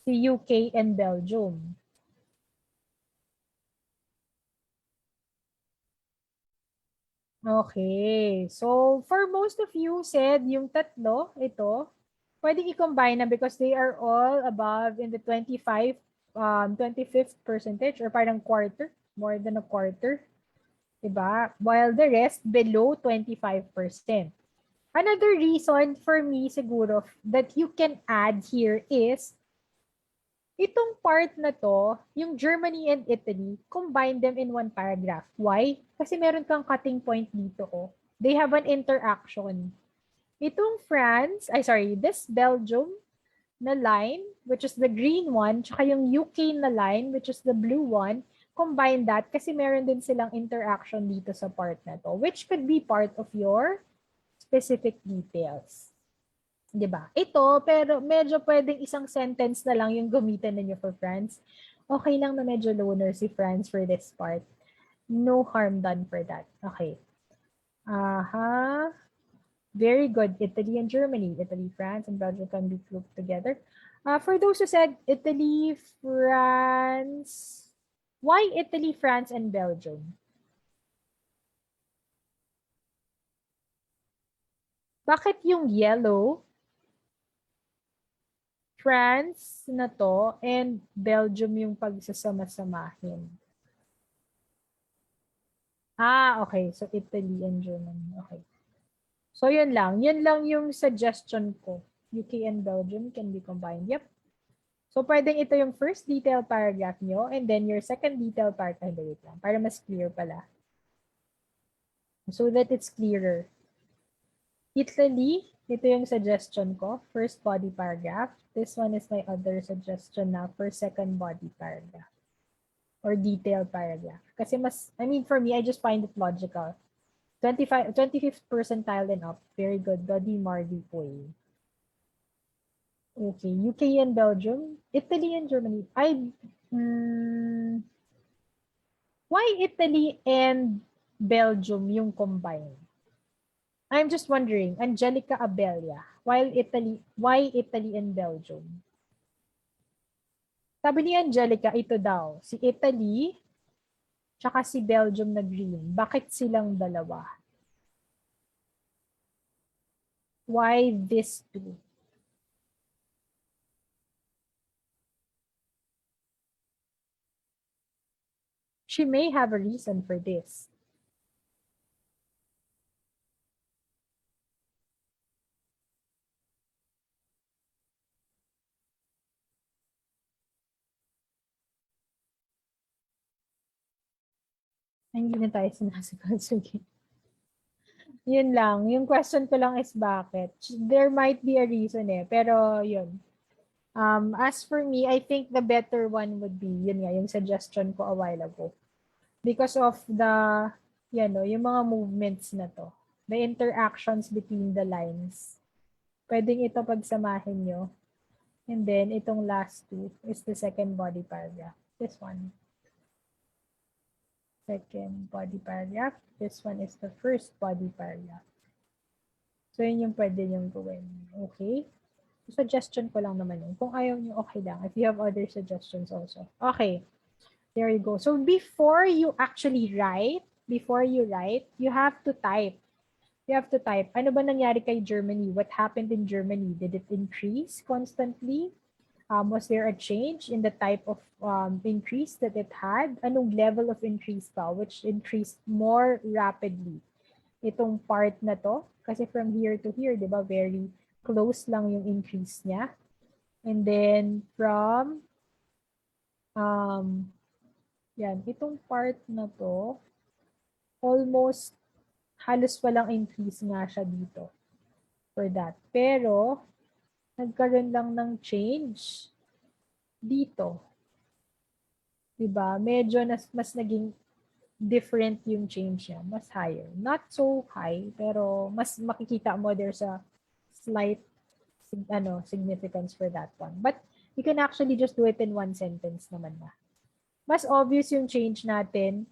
Si UK and Belgium. Okay. So, for most of you said yung tatlo, ito, pwedeng i-combine na because they are all above in the 25th percentage or parang quarter, more than a quarter. Diba? While the rest below 25%. Another reason for me siguro that you can add here is Itong part na to, yung Germany and Italy, combine them in one paragraph. Why? Kasi meron kang cutting point dito. Oh. They have an interaction. Itong this Belgium na line, which is the green one, tsaka yung UK na line, which is the blue one, combine that kasi meron din silang interaction dito sa part na to, which could be part of your specific details. 'Di ba? Ito, pero medyo pwedeng isang sentence na lang yung gamitin ninyo for France. Okay lang na medyo loner si France for this part. No harm done for that. Okay. Aha. Very good. Italy and Germany. Italy, France, and Belgium can be grouped together. For those who said Italy, France, why Italy, France, and Belgium? Bakit yung yellow, France na to, and Belgium yung pagsasama-samahin? Okay. So, Italy and Germany. Okay. So, yun lang. Yun lang yung suggestion ko. UK and Belgium can be combined. Yep. So, pwedeng ito yung first detail paragraph nyo and then your second detail paragraph. Wait lang. Para mas clear pala. So that it's clearer. Italy, ito yung suggestion ko. First body paragraph. This one is my other suggestion na for second body paragraph. Or detail paragraph. Kasi for me, I just find it logical. 25th percentile and up. Very good. Dodi Mardi Poy. Okay. UK and Belgium. Italy and Germany. Why Italy and Belgium yung combined? I'm just wondering, Angelica Abelia, why Italy and Belgium? Sabi ni Angelica, ito daw, si Italy, tsaka si Belgium na green. Bakit silang dalawa? Why these two? She may have a reason for this. Ay, hindi na tayo sinasagot. Sige. Yun lang. Yung question ko lang is bakit. There might be a reason pero yun. As for me, I think the better one would be, yun nga, yung suggestion ko a while ago. Because of the, yung mga movements na to. The interactions between the lines. Pwedeng ito pagsamahin nyo. And then, itong last two is the second body paragraph. This one. Second body paragraph. This one is the first body paragraph. So, yun yung pwede nyong gawin. Okay? Suggestion ko lang naman yun. Kung ayaw nyo, okay lang. If you have other suggestions also. Okay. There you go. So, before you write, you have to type. You have to type. Ano ba nangyari kay Germany? What happened in Germany? Did it increase constantly? Was there a change in the type of increase that it had? Anong level of increase pa? Which increased more rapidly? Itong part na to. Kasi from here to here, di ba, very close lang yung increase niya. And then from, itong part na to, almost halos walang increase nga siya dito for that. Pero, nagkaroon lang ng change dito. Diba? Medyo mas naging different yung change niya. Mas higher. Not so high, pero mas makikita mo there's a slight significance for that one. But you can actually just do it in one sentence naman na. Mas obvious yung change natin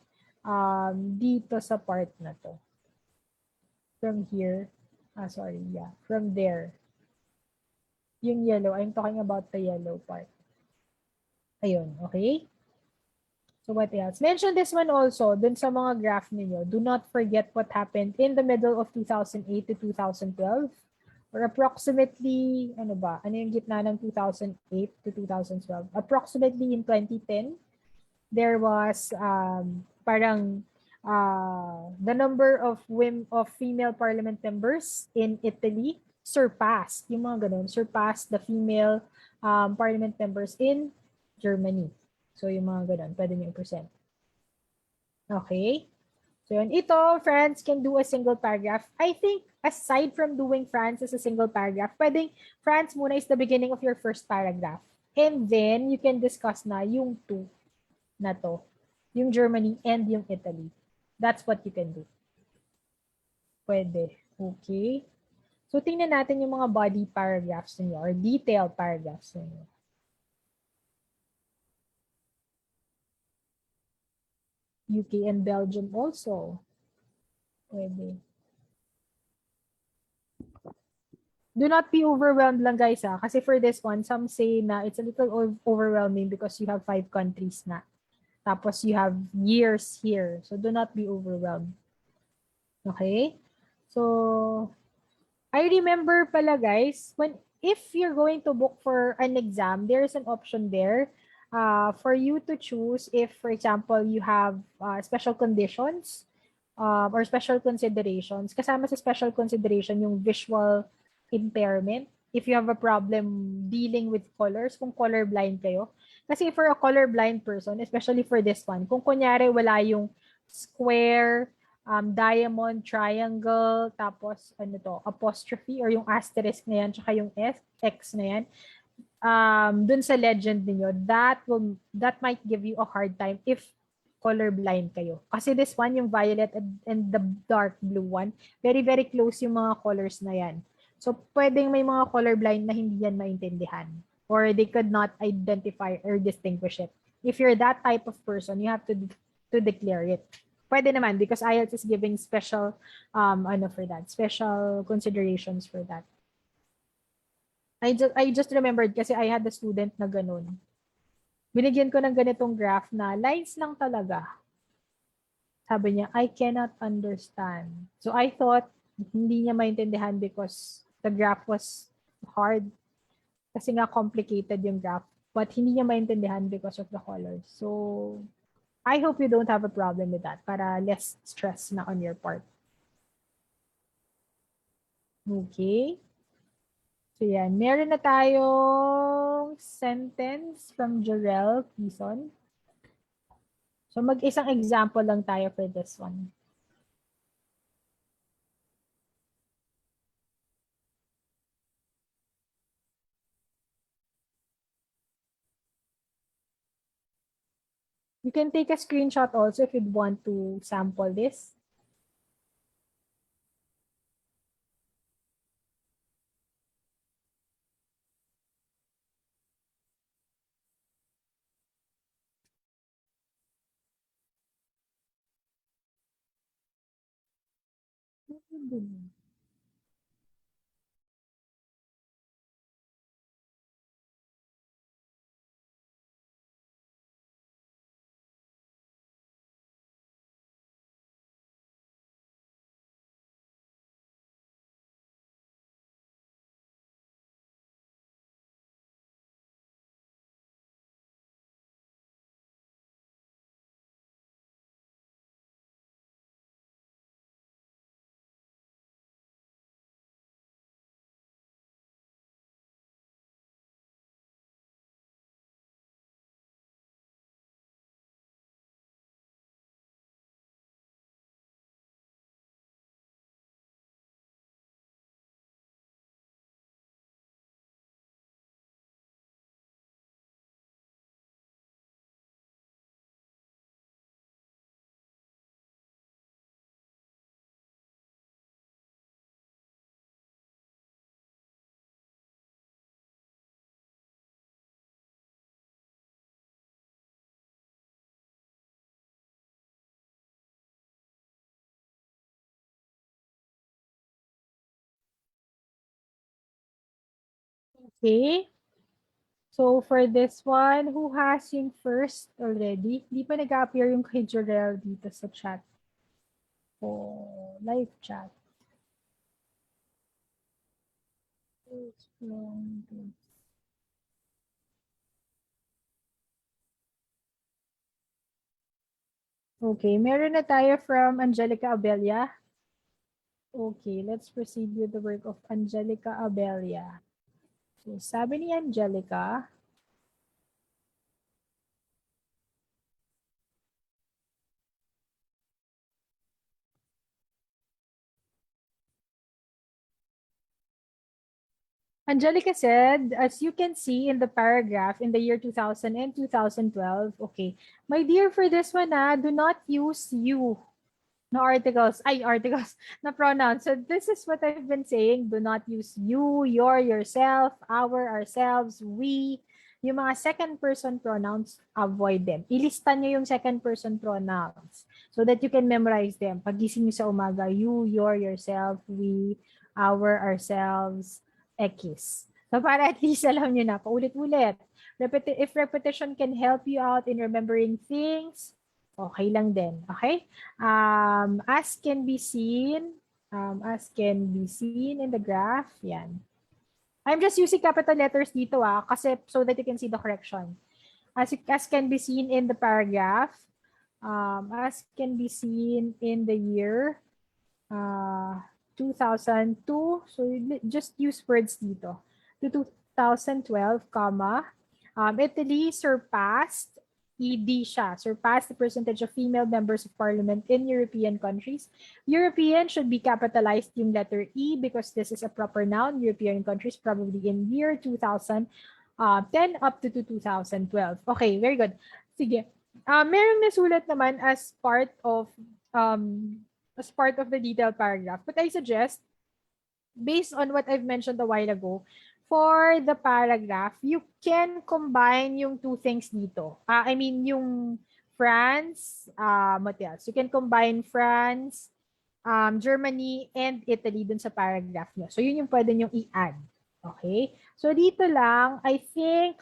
dito sa part na to. From here, from there. Yung yellow, I'm talking about the yellow part. Ayun, okay? So what else? Mention this one also, dun sa mga graph ninyo. Do not forget what happened in the middle of 2008 to 2012. Or approximately, ano yung gitna ng 2008 to 2012? Approximately in 2010, there was the number of female parliament members in Italy surpassed the female parliament members in Germany. So, yung mga ganun, pwede nyo i-present. Okay? So, yun. Ito, France can do a single paragraph. I think, aside from doing France as a single paragraph, pwedeng France muna is the beginning of your first paragraph. And then, you can discuss na yung two na to. Yung Germany and yung Italy. That's what you can do. Pwede. Okay? So, tingnan natin yung mga body paragraphs ninyo or detailed paragraphs ninyo. UK and Belgium also. Pwede. Do not be overwhelmed lang guys kasi for this one, some say na it's a little overwhelming because you have 5 countries na. Tapos you have years here. So do not be overwhelmed. Okay? So, I remember pala guys, if you're going to book for an exam, there's an option there for you to choose if, for example, you have special conditions or special considerations. Kasama sa special consideration yung visual impairment. If you have a problem dealing with colors, kung colorblind kayo. Kasi for a colorblind person, especially for this one, kung kunyari wala yung square, diamond, triangle, tapos ano to, apostrophe or yung asterisk na yan, tsaka yung X na yan, dun sa legend niyo, that might give you a hard time if colorblind kayo. Kasi this one, yung violet and the dark blue one, very, very close yung mga colors na yan. So, pwedeng may mga colorblind na hindi yan maintindihan or they could not identify or distinguish it. If you're that type of person, you have to declare it. Pwede naman because Ielts is giving special for that, special considerations for that. I just remembered kasi I had a student na ganun. Binigyan ko ng ganitong graph na lines lang talaga. Sabi niya, I cannot understand. So I thought hindi niya maintindihan because the graph was hard. Kasi nga complicated yung graph. But hindi niya maintindihan because of the colors. So I hope you don't have a problem with that para less stress na on your part. Okay. So yan, meron na tayong sentence from Jarell Kison. So mag-isang example lang tayo for this one. You can take a screenshot also if you'd want to sample this. Okay. So for this one, who has yung first already? Di pa nag-appear yung kay Jarell dito sa chat. Oh, live chat. Okay, meron na tayo from Angelica Abelia. Okay, let's proceed with the work of Angelica Abelia. So, sabi ni Angelica, Angelica said, as you can see in the paragraph in the year 2000 and 2012, okay, my dear, for this one, do not use you. No articles, articles, no pronouns. So this is what I've been saying. Do not use you, your, yourself, our, ourselves, we. Yung mga second person pronouns, avoid them. Ilista nyo yung second person pronouns so that you can memorize them. Pagising nyo sa umaga, you, your, yourself, we, our, ourselves, X. So para at least alam nyo na, paulit-ulit. If repetition can help you out in remembering things, okay lang din. Okay? As can be seen in the graph, yan. I'm just using capital letters dito kasi so that you can see the correction. As can be seen in the paragraph, as can be seen in the year 2002, so just use words dito. To 2012, Italy surpassed surpassed the percentage of female members of parliament in European countries. European should be capitalized yung letter E because this is a proper noun. European countries probably in year 2010 up to 2012. Okay, very good. Sige. Merong nasulat naman as part of the detailed paragraph. But I suggest, based on what I've mentioned a while ago, for the paragraph, you can combine yung two things dito. I mean, yung France, what else? You can combine France, Germany, and Italy dun sa paragraph nyo. So, yun yung pwede nyo i-add. Okay? So, dito lang, I think,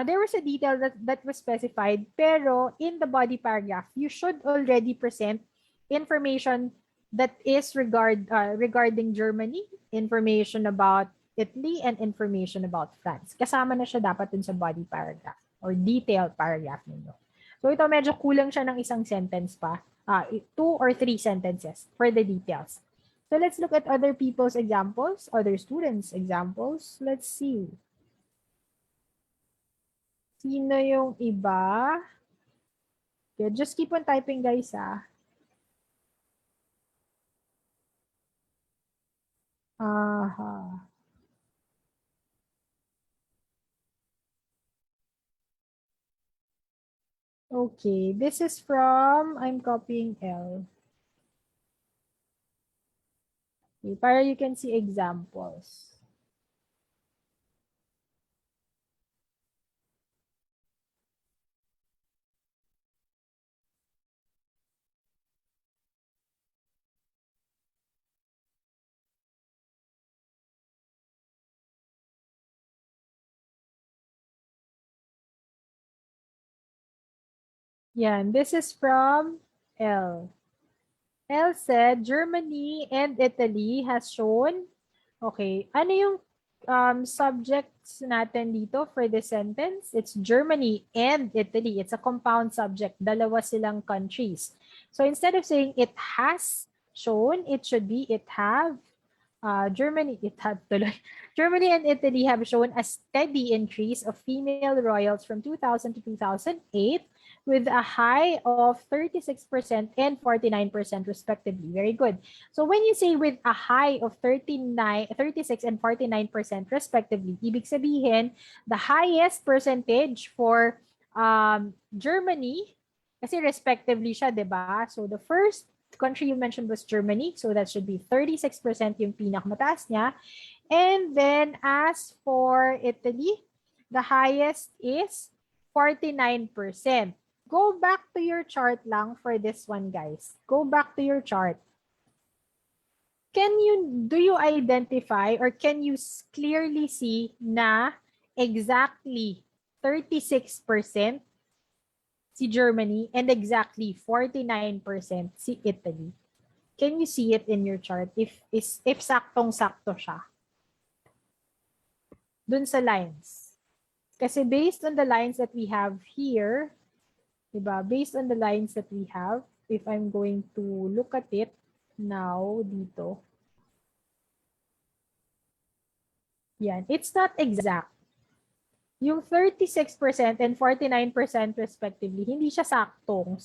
there was a detail that was specified, pero in the body paragraph, you should already present information that is regarding Germany, information about Italy, and information about France. Kasama na siya dapat dun sa body paragraph or detailed paragraph ninyo. So ito medyo kulang siya ng isang sentence pa. 2 or 3 sentences for the details. So let's look at other people's examples, other students' examples. Let's see. Sino yung iba? Okay, just keep on typing, guys, Okay, this is from, I'm copying L. Okay, para you can see examples. Yan, this is from L. L said, Germany and Italy has shown, okay, ano yung subjects natin dito for this sentence? It's Germany and Italy. It's a compound subject. Dalawa silang countries. So instead of saying it has shown, it should be it have. Germany and Italy have shown a steady increase of female royals from 2000 to 2008 with a high of 36% and 49% respectively. Very good. So when you say with a high of 36 and 49% respectively, ibig sabihin, the highest percentage for Germany, kasi respectively siya, diba? So the first country you mentioned was Germany. So that should be 36% yung pinakamataas niya. And then as for Italy, the highest is 49%. Go back to your chart lang for this one, guys. Go back to your chart. Do you identify or can you clearly see na exactly 36% si Germany and exactly 49% si Italy? Can you see it in your chart if saktong-sakto siya? Dun sa lines. Kasi based on the lines that we have here, diba? Based on the lines that we have, if I'm going to look at it now dito, yan, it's not exact. Yung 36% and 49% respectively, hindi siya sakto.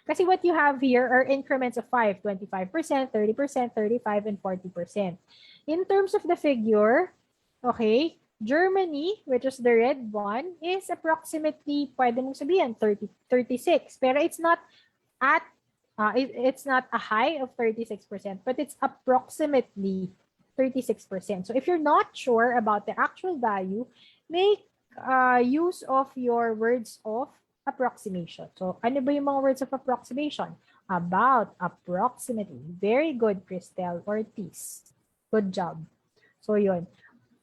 Kasi what you have here are increments of 5, 25%, 30%, 35%, and 40%. In terms of the figure, Okay? Germany, which is the red one, is approximately, pwede mong sabihin, 36. Pero it's not at, it's not a high of 36%, but it's approximately 36%. So if you're not sure about the actual value, make use of your words of approximation. So ano ba yung mga words of approximation? About, approximately. Very good, Cristel Ortiz. Good job. So yun.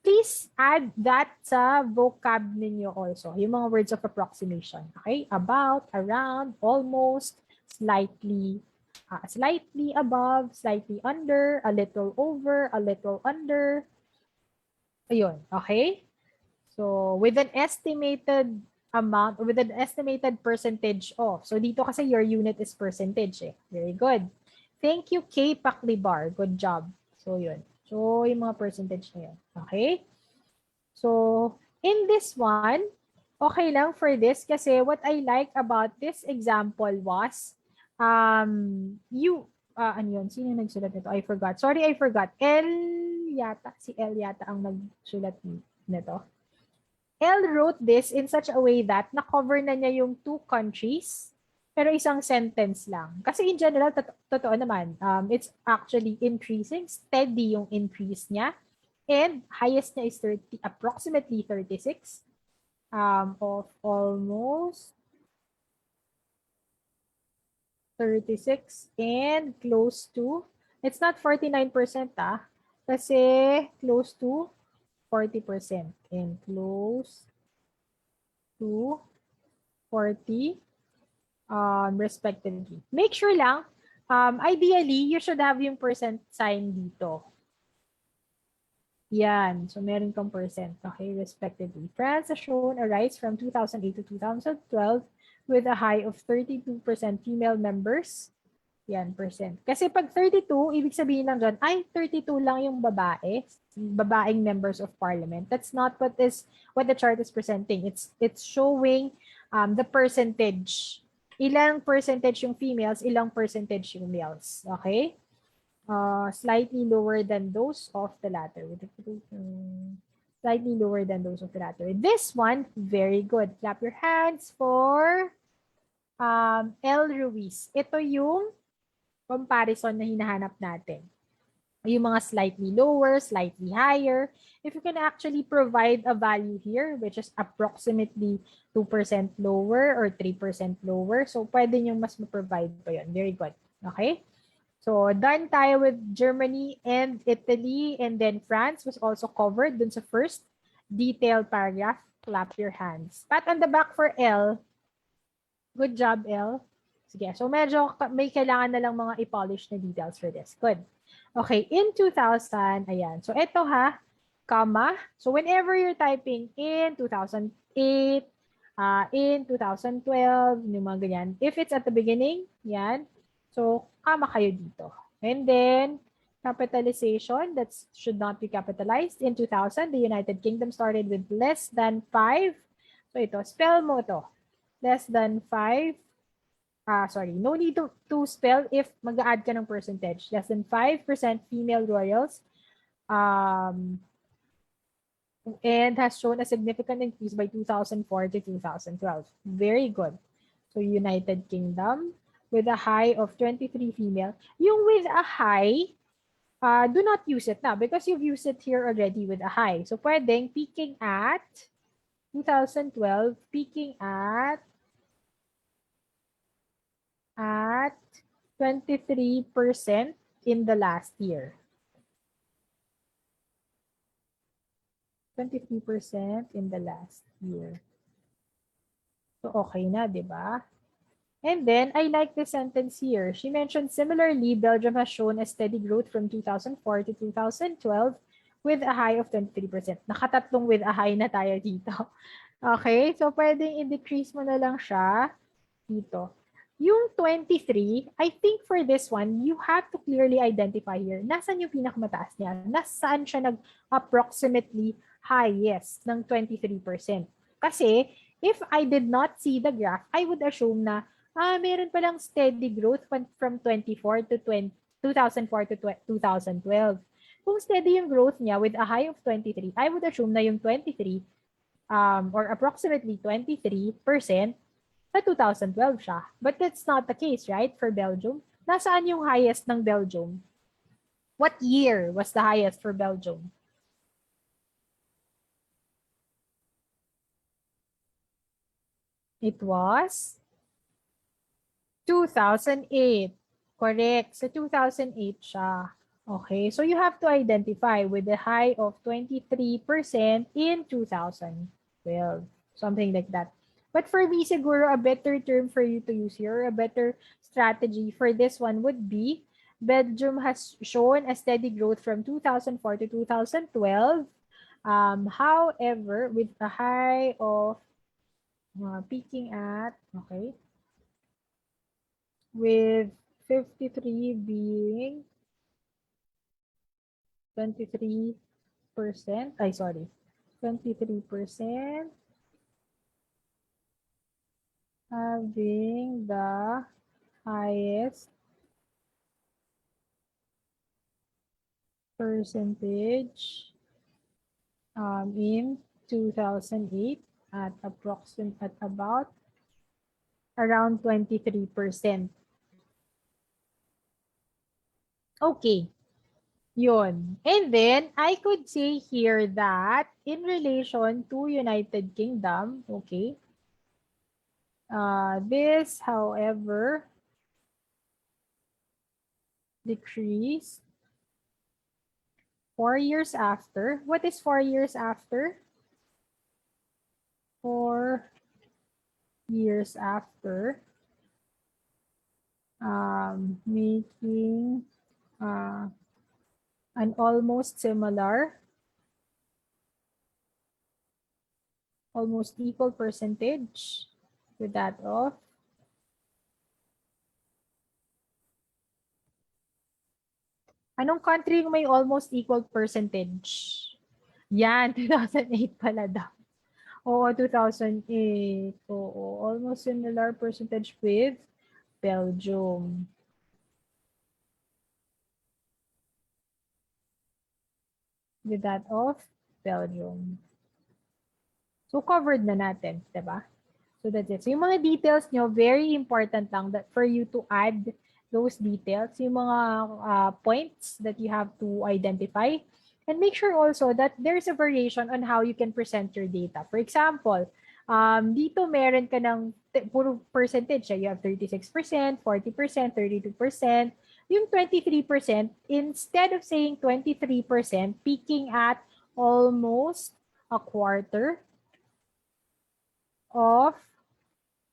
Please add that sa vocab ninyo also, yung mga words of approximation. Okay? About, around, almost, slightly, slightly above, slightly under, a little over, a little under. Ayun. Okay? So, with an estimated amount, with an estimated percentage of. So, dito kasi your unit is percentage eh. Very good. Thank you, K. Paklibar. Good job. So, yun. So, yung mga percentage na yun. Okay? So, in this one, okay lang for this kasi what I like about this example was, ano yun? Sino nagsulat nito? I forgot. Sorry, I forgot. Yata. Si L yata ang nagsulat nito. L wrote this in such a way that na-cover na niya yung 2 countries pero isang sentence lang. Kasi in general, totoo naman, it's actually increasing. Steady yung increase niya. And highest niya is approximately 36 of almost 36 and close to, it's not 49% kasi close to 40% and close to 40 respectively. Make sure lang, ideally, you should have yung percent sign dito. Yan. So, meron kang percent. Okay, respectively. France has shown a rise from 2008 to 2012 with a high of 32% female members. Yan, percent. Kasi pag 32, ibig sabihin lang dyan, ay, 32 lang yung babaeng members of parliament. That's not what the chart is presenting. It's showing the percentage. Ilang percentage yung females, ilang percentage yung males. Okay? Slightly lower than those of the latter. Slightly lower than those of the latter. This one, very good. Clap your hands for L. Ruiz. Ito yung comparison na hinahanap natin. Yung mga slightly lower, slightly higher. If you can actually provide a value here, which is approximately 2% lower or 3% lower, so pwede nyo mas ma-provide pa yun. Very good. Okay? So, done tayo with Germany and Italy, and then France was also covered dun sa first detailed paragraph. Clap your hands. Pat on the back for L. Good job, L. Sige, so medyo may kailangan na lang mga i-polish na details for this. Good. Okay, in 2000, ayan. So, ito comma. So, whenever you're typing in 2008, in 2012, yung mga ganyan, if it's at the beginning, yan. So, comma kayo dito. And then, capitalization, that should not be capitalized. In 2000, the United Kingdom started with less than 5. So, ito, spell mo to. Less than 5. Sorry, no need to spell if mag-add ka ng percentage. Less than 5% female royals. And has shown a significant increase by 2004 to 2012. Very good. So, United Kingdom, with a high of 23 female. Yung with a high, do not use it now because you've used it here already with a high. So, pwedeng peaking at 2012, peaking at 23% in the last year. 23% in the last year. So, okay na, di ba? And then, I like the sentence here. She mentioned, similarly, Belgium has shown a steady growth from 2004 to 2012 with a high of 23%. Nakatatlong with a high na tayo dito. Okay? So, pwedeng i-decrease mo na lang siya dito. Yung 23, I think for this one, you have to clearly identify here. Nasaan yung pinakamataas niya? Nasaan siya nag-approximately highest ng 23%? Kasi, if I did not see the graph, I would assume na meron palang steady growth from 2004 to 2004 to 2012. Kung steady yung growth niya with a high of 23, I would assume na yung 23 or approximately 23% sa 2012 siya. But that's not the case, right? For Belgium. Nasaan yung highest ng Belgium? What year was the highest for Belgium? It was 2008. Correct. Sa 2008 siya. Okay. So you have to identify with the high of 23% in 2012. Something like that. But for me, siguro a better term for you to use here, a better strategy for this one would be Belgium has shown a steady growth from 2004 to 2012. However, with a high of peaking at, okay, with 53 being 23%, 23% having the highest percentage in 2008 at about around 23%. Okay. Yun. And then, I could say here that in relation to United Kingdom, okay, this, however, decreased 4 years after. What is 4 years after? 4 years after making an almost equal percentage with that of anong country yung may almost equal percentage? Yan, 2008 pala daw. Oo, 2008. Oo, almost similar percentage with Belgium. With that of Belgium. So, covered na natin, diba? So, that's it. So, yung mga details nyo, very important lang that for you to add those details, yung mga points that you have to identify. And make sure also that there's a variation on how you can present your data. For example, dito meron ka ng puro percentage. You have 36%, 40%, 32%. Yung 23%, instead of saying 23%, peaking at almost a quarter of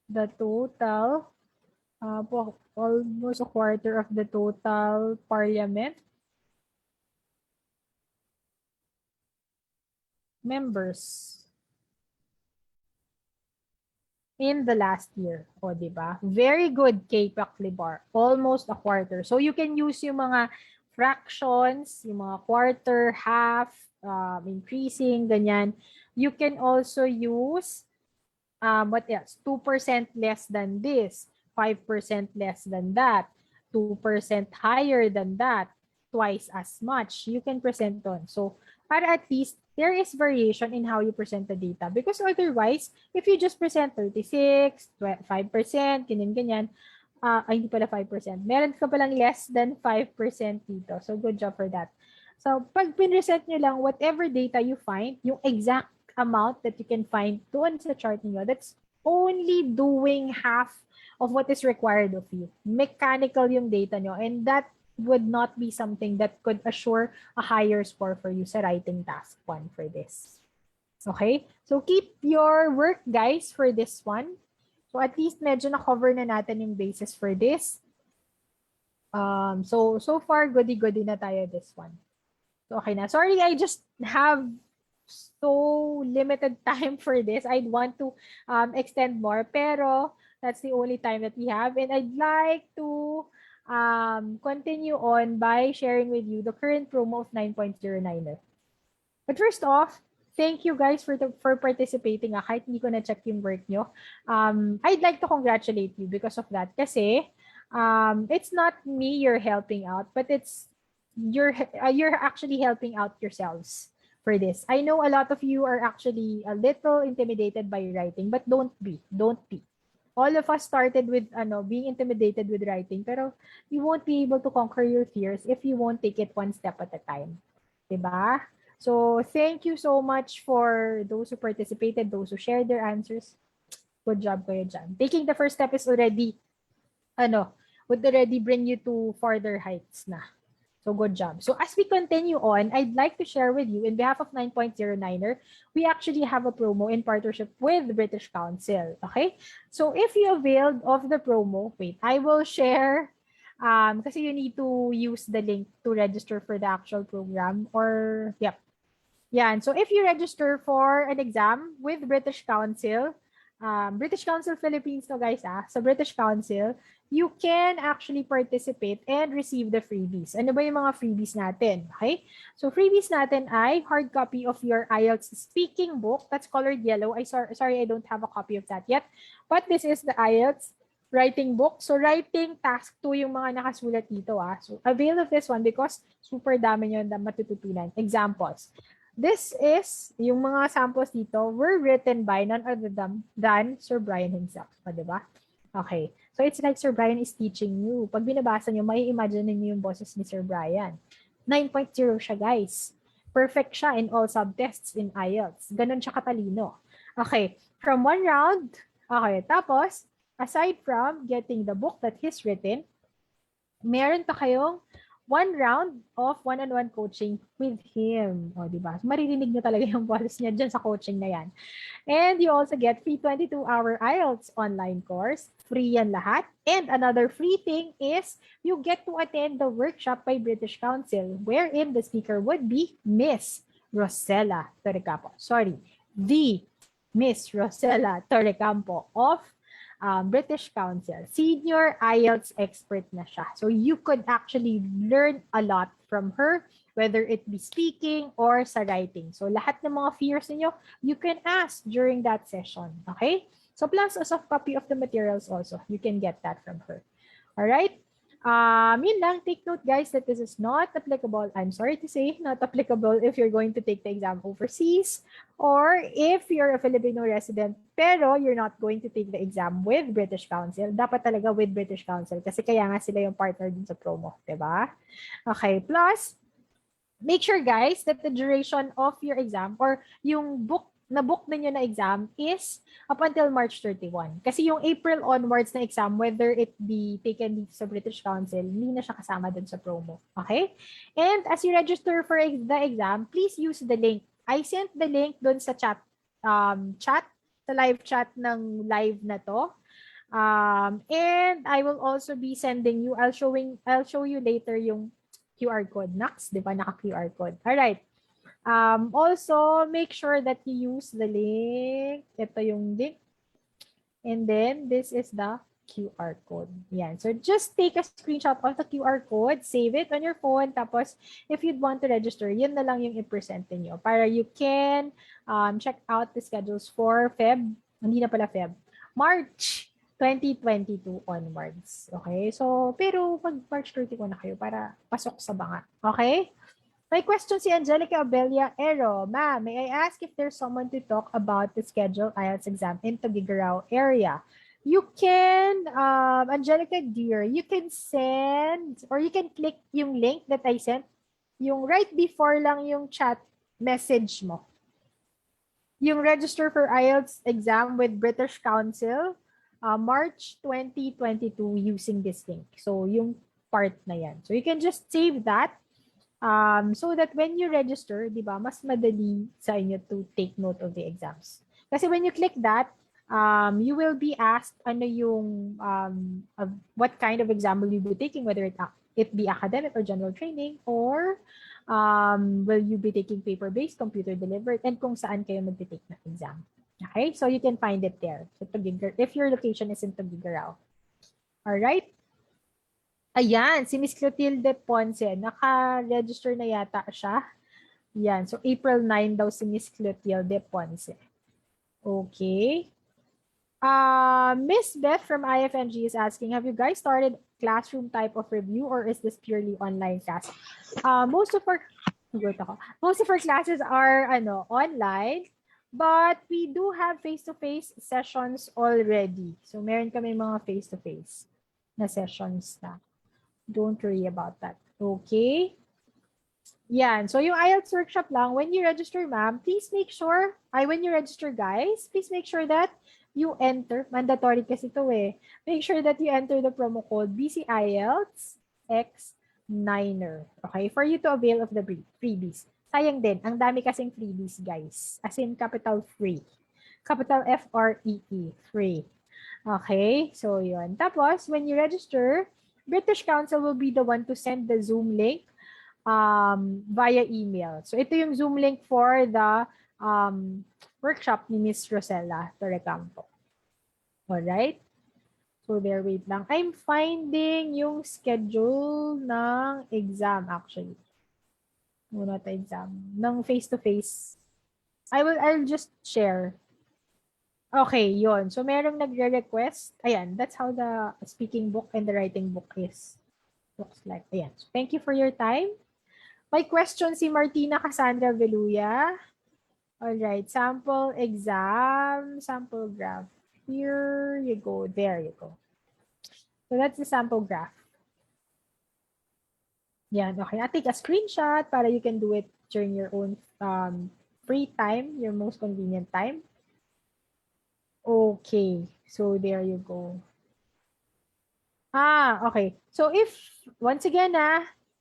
the total, almost a quarter of the total parliament members in the last year. O, diba? Very good, K-Pac Libar. Almost a quarter. So, you can use yung mga fractions, yung mga quarter, half, increasing, ganyan. You can also use, what else? 2% less than this, 5% less than that, 2% higher than that, twice as much. You can present on. So, para at least there is variation in how you present the data. Because otherwise, if you just present 36, 5%, ganyan, hindi pala 5%. Meron ka palang less than 5% dito. So, good job for that. So, pag pinresent nyo lang, whatever data you find, yung exact amount that you can find doon sa chart niyo, that's only doing half of what is required of you. Mechanical yung data nyo, and that would not be something that could assure a higher score for you sa writing task 1 for this. Okay? So, keep your work, guys, for this one. So, at least medyo na-cover na natin yung basis for this. So far, goody-goody na tayo this one. So, okay na. Sorry, I just have so limited time for this. I'd want to extend more, pero that's the only time that we have. And I'd like to continue on by sharing with you the current promo of 9.09. But first off, thank you guys for participating. Kahit hindi ko na-check yung work nyo. I'd like to congratulate you because of that. Kasi it's not me you're helping out, but it's you're actually helping out yourselves for this. I know a lot of you are actually a little intimidated by writing, but don't be. Don't be. All of us started with being intimidated with writing, pero you won't be able to conquer your fears if you won't take it one step at a time. Diba? So, thank you so much for those who participated, those who shared their answers. Good job kayo dyan. Taking the first step is already, would already bring you to farther heights na. So, good job. So, as we continue on, I'd like to share with you, in behalf of 9.09er, we actually have a promo in partnership with the British Council. Okay? So, if you availed of the promo, wait, I will share, kasi you need to use the link to register for the actual program or, yep. Yan. So, if you register for an exam with British Council, British Council Philippines to guys, sa British Council, you can actually participate and receive the freebies. Ano ba yung mga freebies natin? Okay? So, freebies natin ay hard copy of your IELTS speaking book. That's colored yellow. Sorry, I don't have a copy of that yet. But this is the IELTS writing book. So, writing task 2 yung mga nakasulat dito. So, avail of this one because super dami nyo na matututunan. Examples. This is, yung mga samples dito were written by none other than Sir Brian himself. Diba? Okay. So, it's like Sir Brian is teaching you. Pag binabasa nyo, may imagine niyo yung boses ni Sir Brian. 9.0 siya, guys. Perfect siya in all subtests in IELTS. Ganon siya katalino. Okay. From one round, okay. Tapos, aside from getting the book that he's written, meron pa kayong one round of one-on-one coaching with him. O, diba? So, maririnig nyo talaga yung boses niya dyan sa coaching na yan. And you also get free 22-hour IELTS online course. Free yan lahat. And another free thing is you get to attend the workshop by British Council wherein the speaker would be Miss Rosella Torrecampo. Sorry, the Miss Rosella Torrecampo of British Council. Senior IELTS expert na siya. So you could actually learn a lot from her, whether it be speaking or sa writing. So lahat ng mga fears niyo, you can ask during that session. Okay? So plus a soft copy of the materials also. You can get that from her. Alright? Yun lang. Take note, guys, that this is not applicable. I'm sorry to say, not applicable if you're going to take the exam overseas or if you're a Filipino resident pero you're not going to take the exam with British Council. Dapat talaga with British Council kasi kaya nga sila yung partner din sa promo. Diba? Okay. Plus, make sure, guys, that the duration of your exam or yung book ninyo na exam is up until March 31. Kasi yung April onwards na exam, whether it be taken dito sa British Council, hindi na siya kasama dun sa promo. Okay? And as you register for the exam, please use the link. I sent the link dun sa sa live chat ng live na to. And I will also be sending you, I'll show you later yung QR code. Next, di ba? Naka-QR code. Alright. Also, make sure that you use the link. Ito yung link. And then, this is the QR code. Yan. So, just take a screenshot of the QR code, save it on your phone, tapos, if you'd want to register, yun na lang yung i-present niyo para you can check out the schedules for hindi na pala March 2022 onwards. Okay? So, pero pag March 31 na kayo para pasok sa banga. Okay? May question si Angelica Abelia Ero. Ma'am, may I ask if there's someone to talk about the scheduled IELTS exam in Tuguegarao area? You can, Angelica dear, you can send or you can click yung link that I sent. Yung right before lang yung chat message mo. Yung register for IELTS exam with British Council, March 2022 using this link. So, yung part na yan. So, you can just save that. So that when you register, di ba, mas madali sa inyo to take note of the exams. Kasi when you click that, you will be asked ano yung what kind of exam will you be taking, whether it be academic or general training, or will you be taking paper-based, computer-delivered, and kung saan kayo mag-take na exam. Okay? So you can find it there. So, if your location is in Tuguegarao. Alright? Ayan, si Miss Clotilde Ponce, naka-register na yata siya. Yan, so April 9 daw si Miss Clotilde Ponce. Okay. Miss Beth from IFNG is asking, have you guys started classroom type of review, or is this purely online class? Most of our classes are online, but we do have face-to-face sessions already. So meron kami mga face-to-face na sessions na. Don't worry about that. Okay? Yan. So yung IELTS workshop lang, when you register, ma'am, please make sure, when you register, guys, please make sure that you enter, mandatory kasi ito eh, make sure that you enter the promo code BC IELTS X9er. Okay? For you to avail of the freebies. Sayang din, ang dami kasing freebies, guys. As in capital free. Capital F-R-E-E, free. Okay? So yun. Tapos, when you register, British Council will be the one to send the Zoom link via email. So ito yung Zoom link for the workshop ni Miss Rosella Torrecampo. Alright? So there, wait lang. I'm finding yung schedule ng exam actually. No, not the exam. Ng face-to-face. I'll just share. Okay, yon. So merong nagre-request. Ayan, that's how the speaking book and the writing book looks like. Ayan. So thank you for your time. May question si Martina Cassandra Veluya. All right, sample exam, sample graph. Here you go. There you go. So that's the sample graph. Yan, okay. I'll take a screenshot para you can do it during your own free time, your most convenient time. Okay, so there you go. Okay. So if, once again,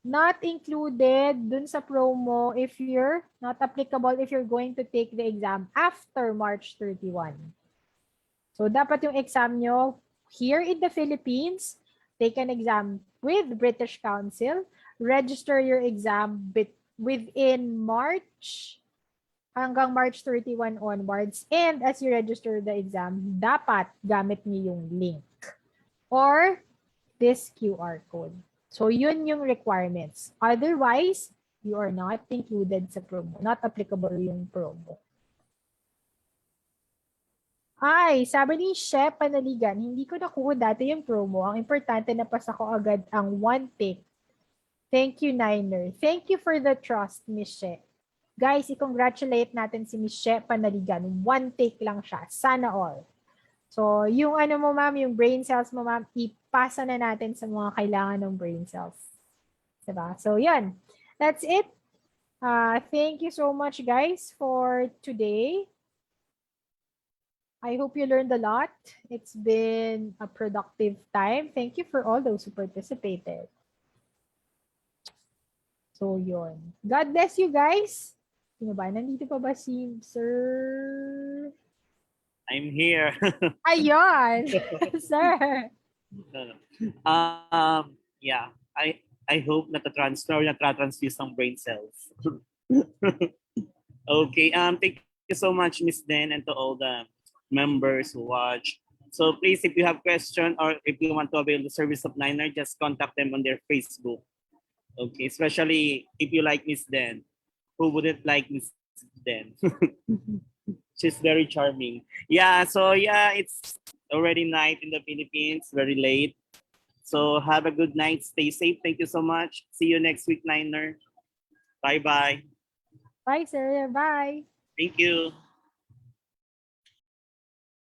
not included dun sa promo if you're not applicable if you're going to take the exam after March 31. So dapat yung exam nyo here in the Philippines, take an exam with British Council, register your exam within March hanggang March 31 onwards, and as you register the exam, dapat gamit niyo yung link or this QR code. So, yun yung requirements. Otherwise, you are not included sa promo. Not applicable yung promo. Ay, sabi ni Shep Panaligan, hindi ko nakuha dati yung promo. Ang importante na pasa ko agad ang one take. Thank you, Niner. Thank you for the trust, Miss She. Guys, i-congratulate natin si Miss She Panaligan. One take lang siya. Sana all. So, yung ano mo, ma'am, yung brain cells mo, ma'am, ipasa na natin sa mga kailangan ng brain cells. Diba? So, yun. That's it. Thank you so much, guys, for today. I hope you learned a lot. It's been a productive time. Thank you for all those who participated. So, yun. God bless you, guys. Sino ba? Nandito pa ba si Sir... I'm here. Ayun, sir. Yeah, I hope natatransfer or natatransfuse ng brain cells. Okay, thank you so much, Miss Den, and to all the members who watch. So please, if you have question or if you want to avail the service of Niner, just contact them on their Facebook. Okay, especially if you like Miss Den. Who wouldn't like Miss Den? She's very charming. Yeah, so yeah, it's already night in the Philippines, very late. So have a good night. Stay safe. Thank you so much. See you next week, Niner. Bye-bye. Bye, sir. Bye. Thank you.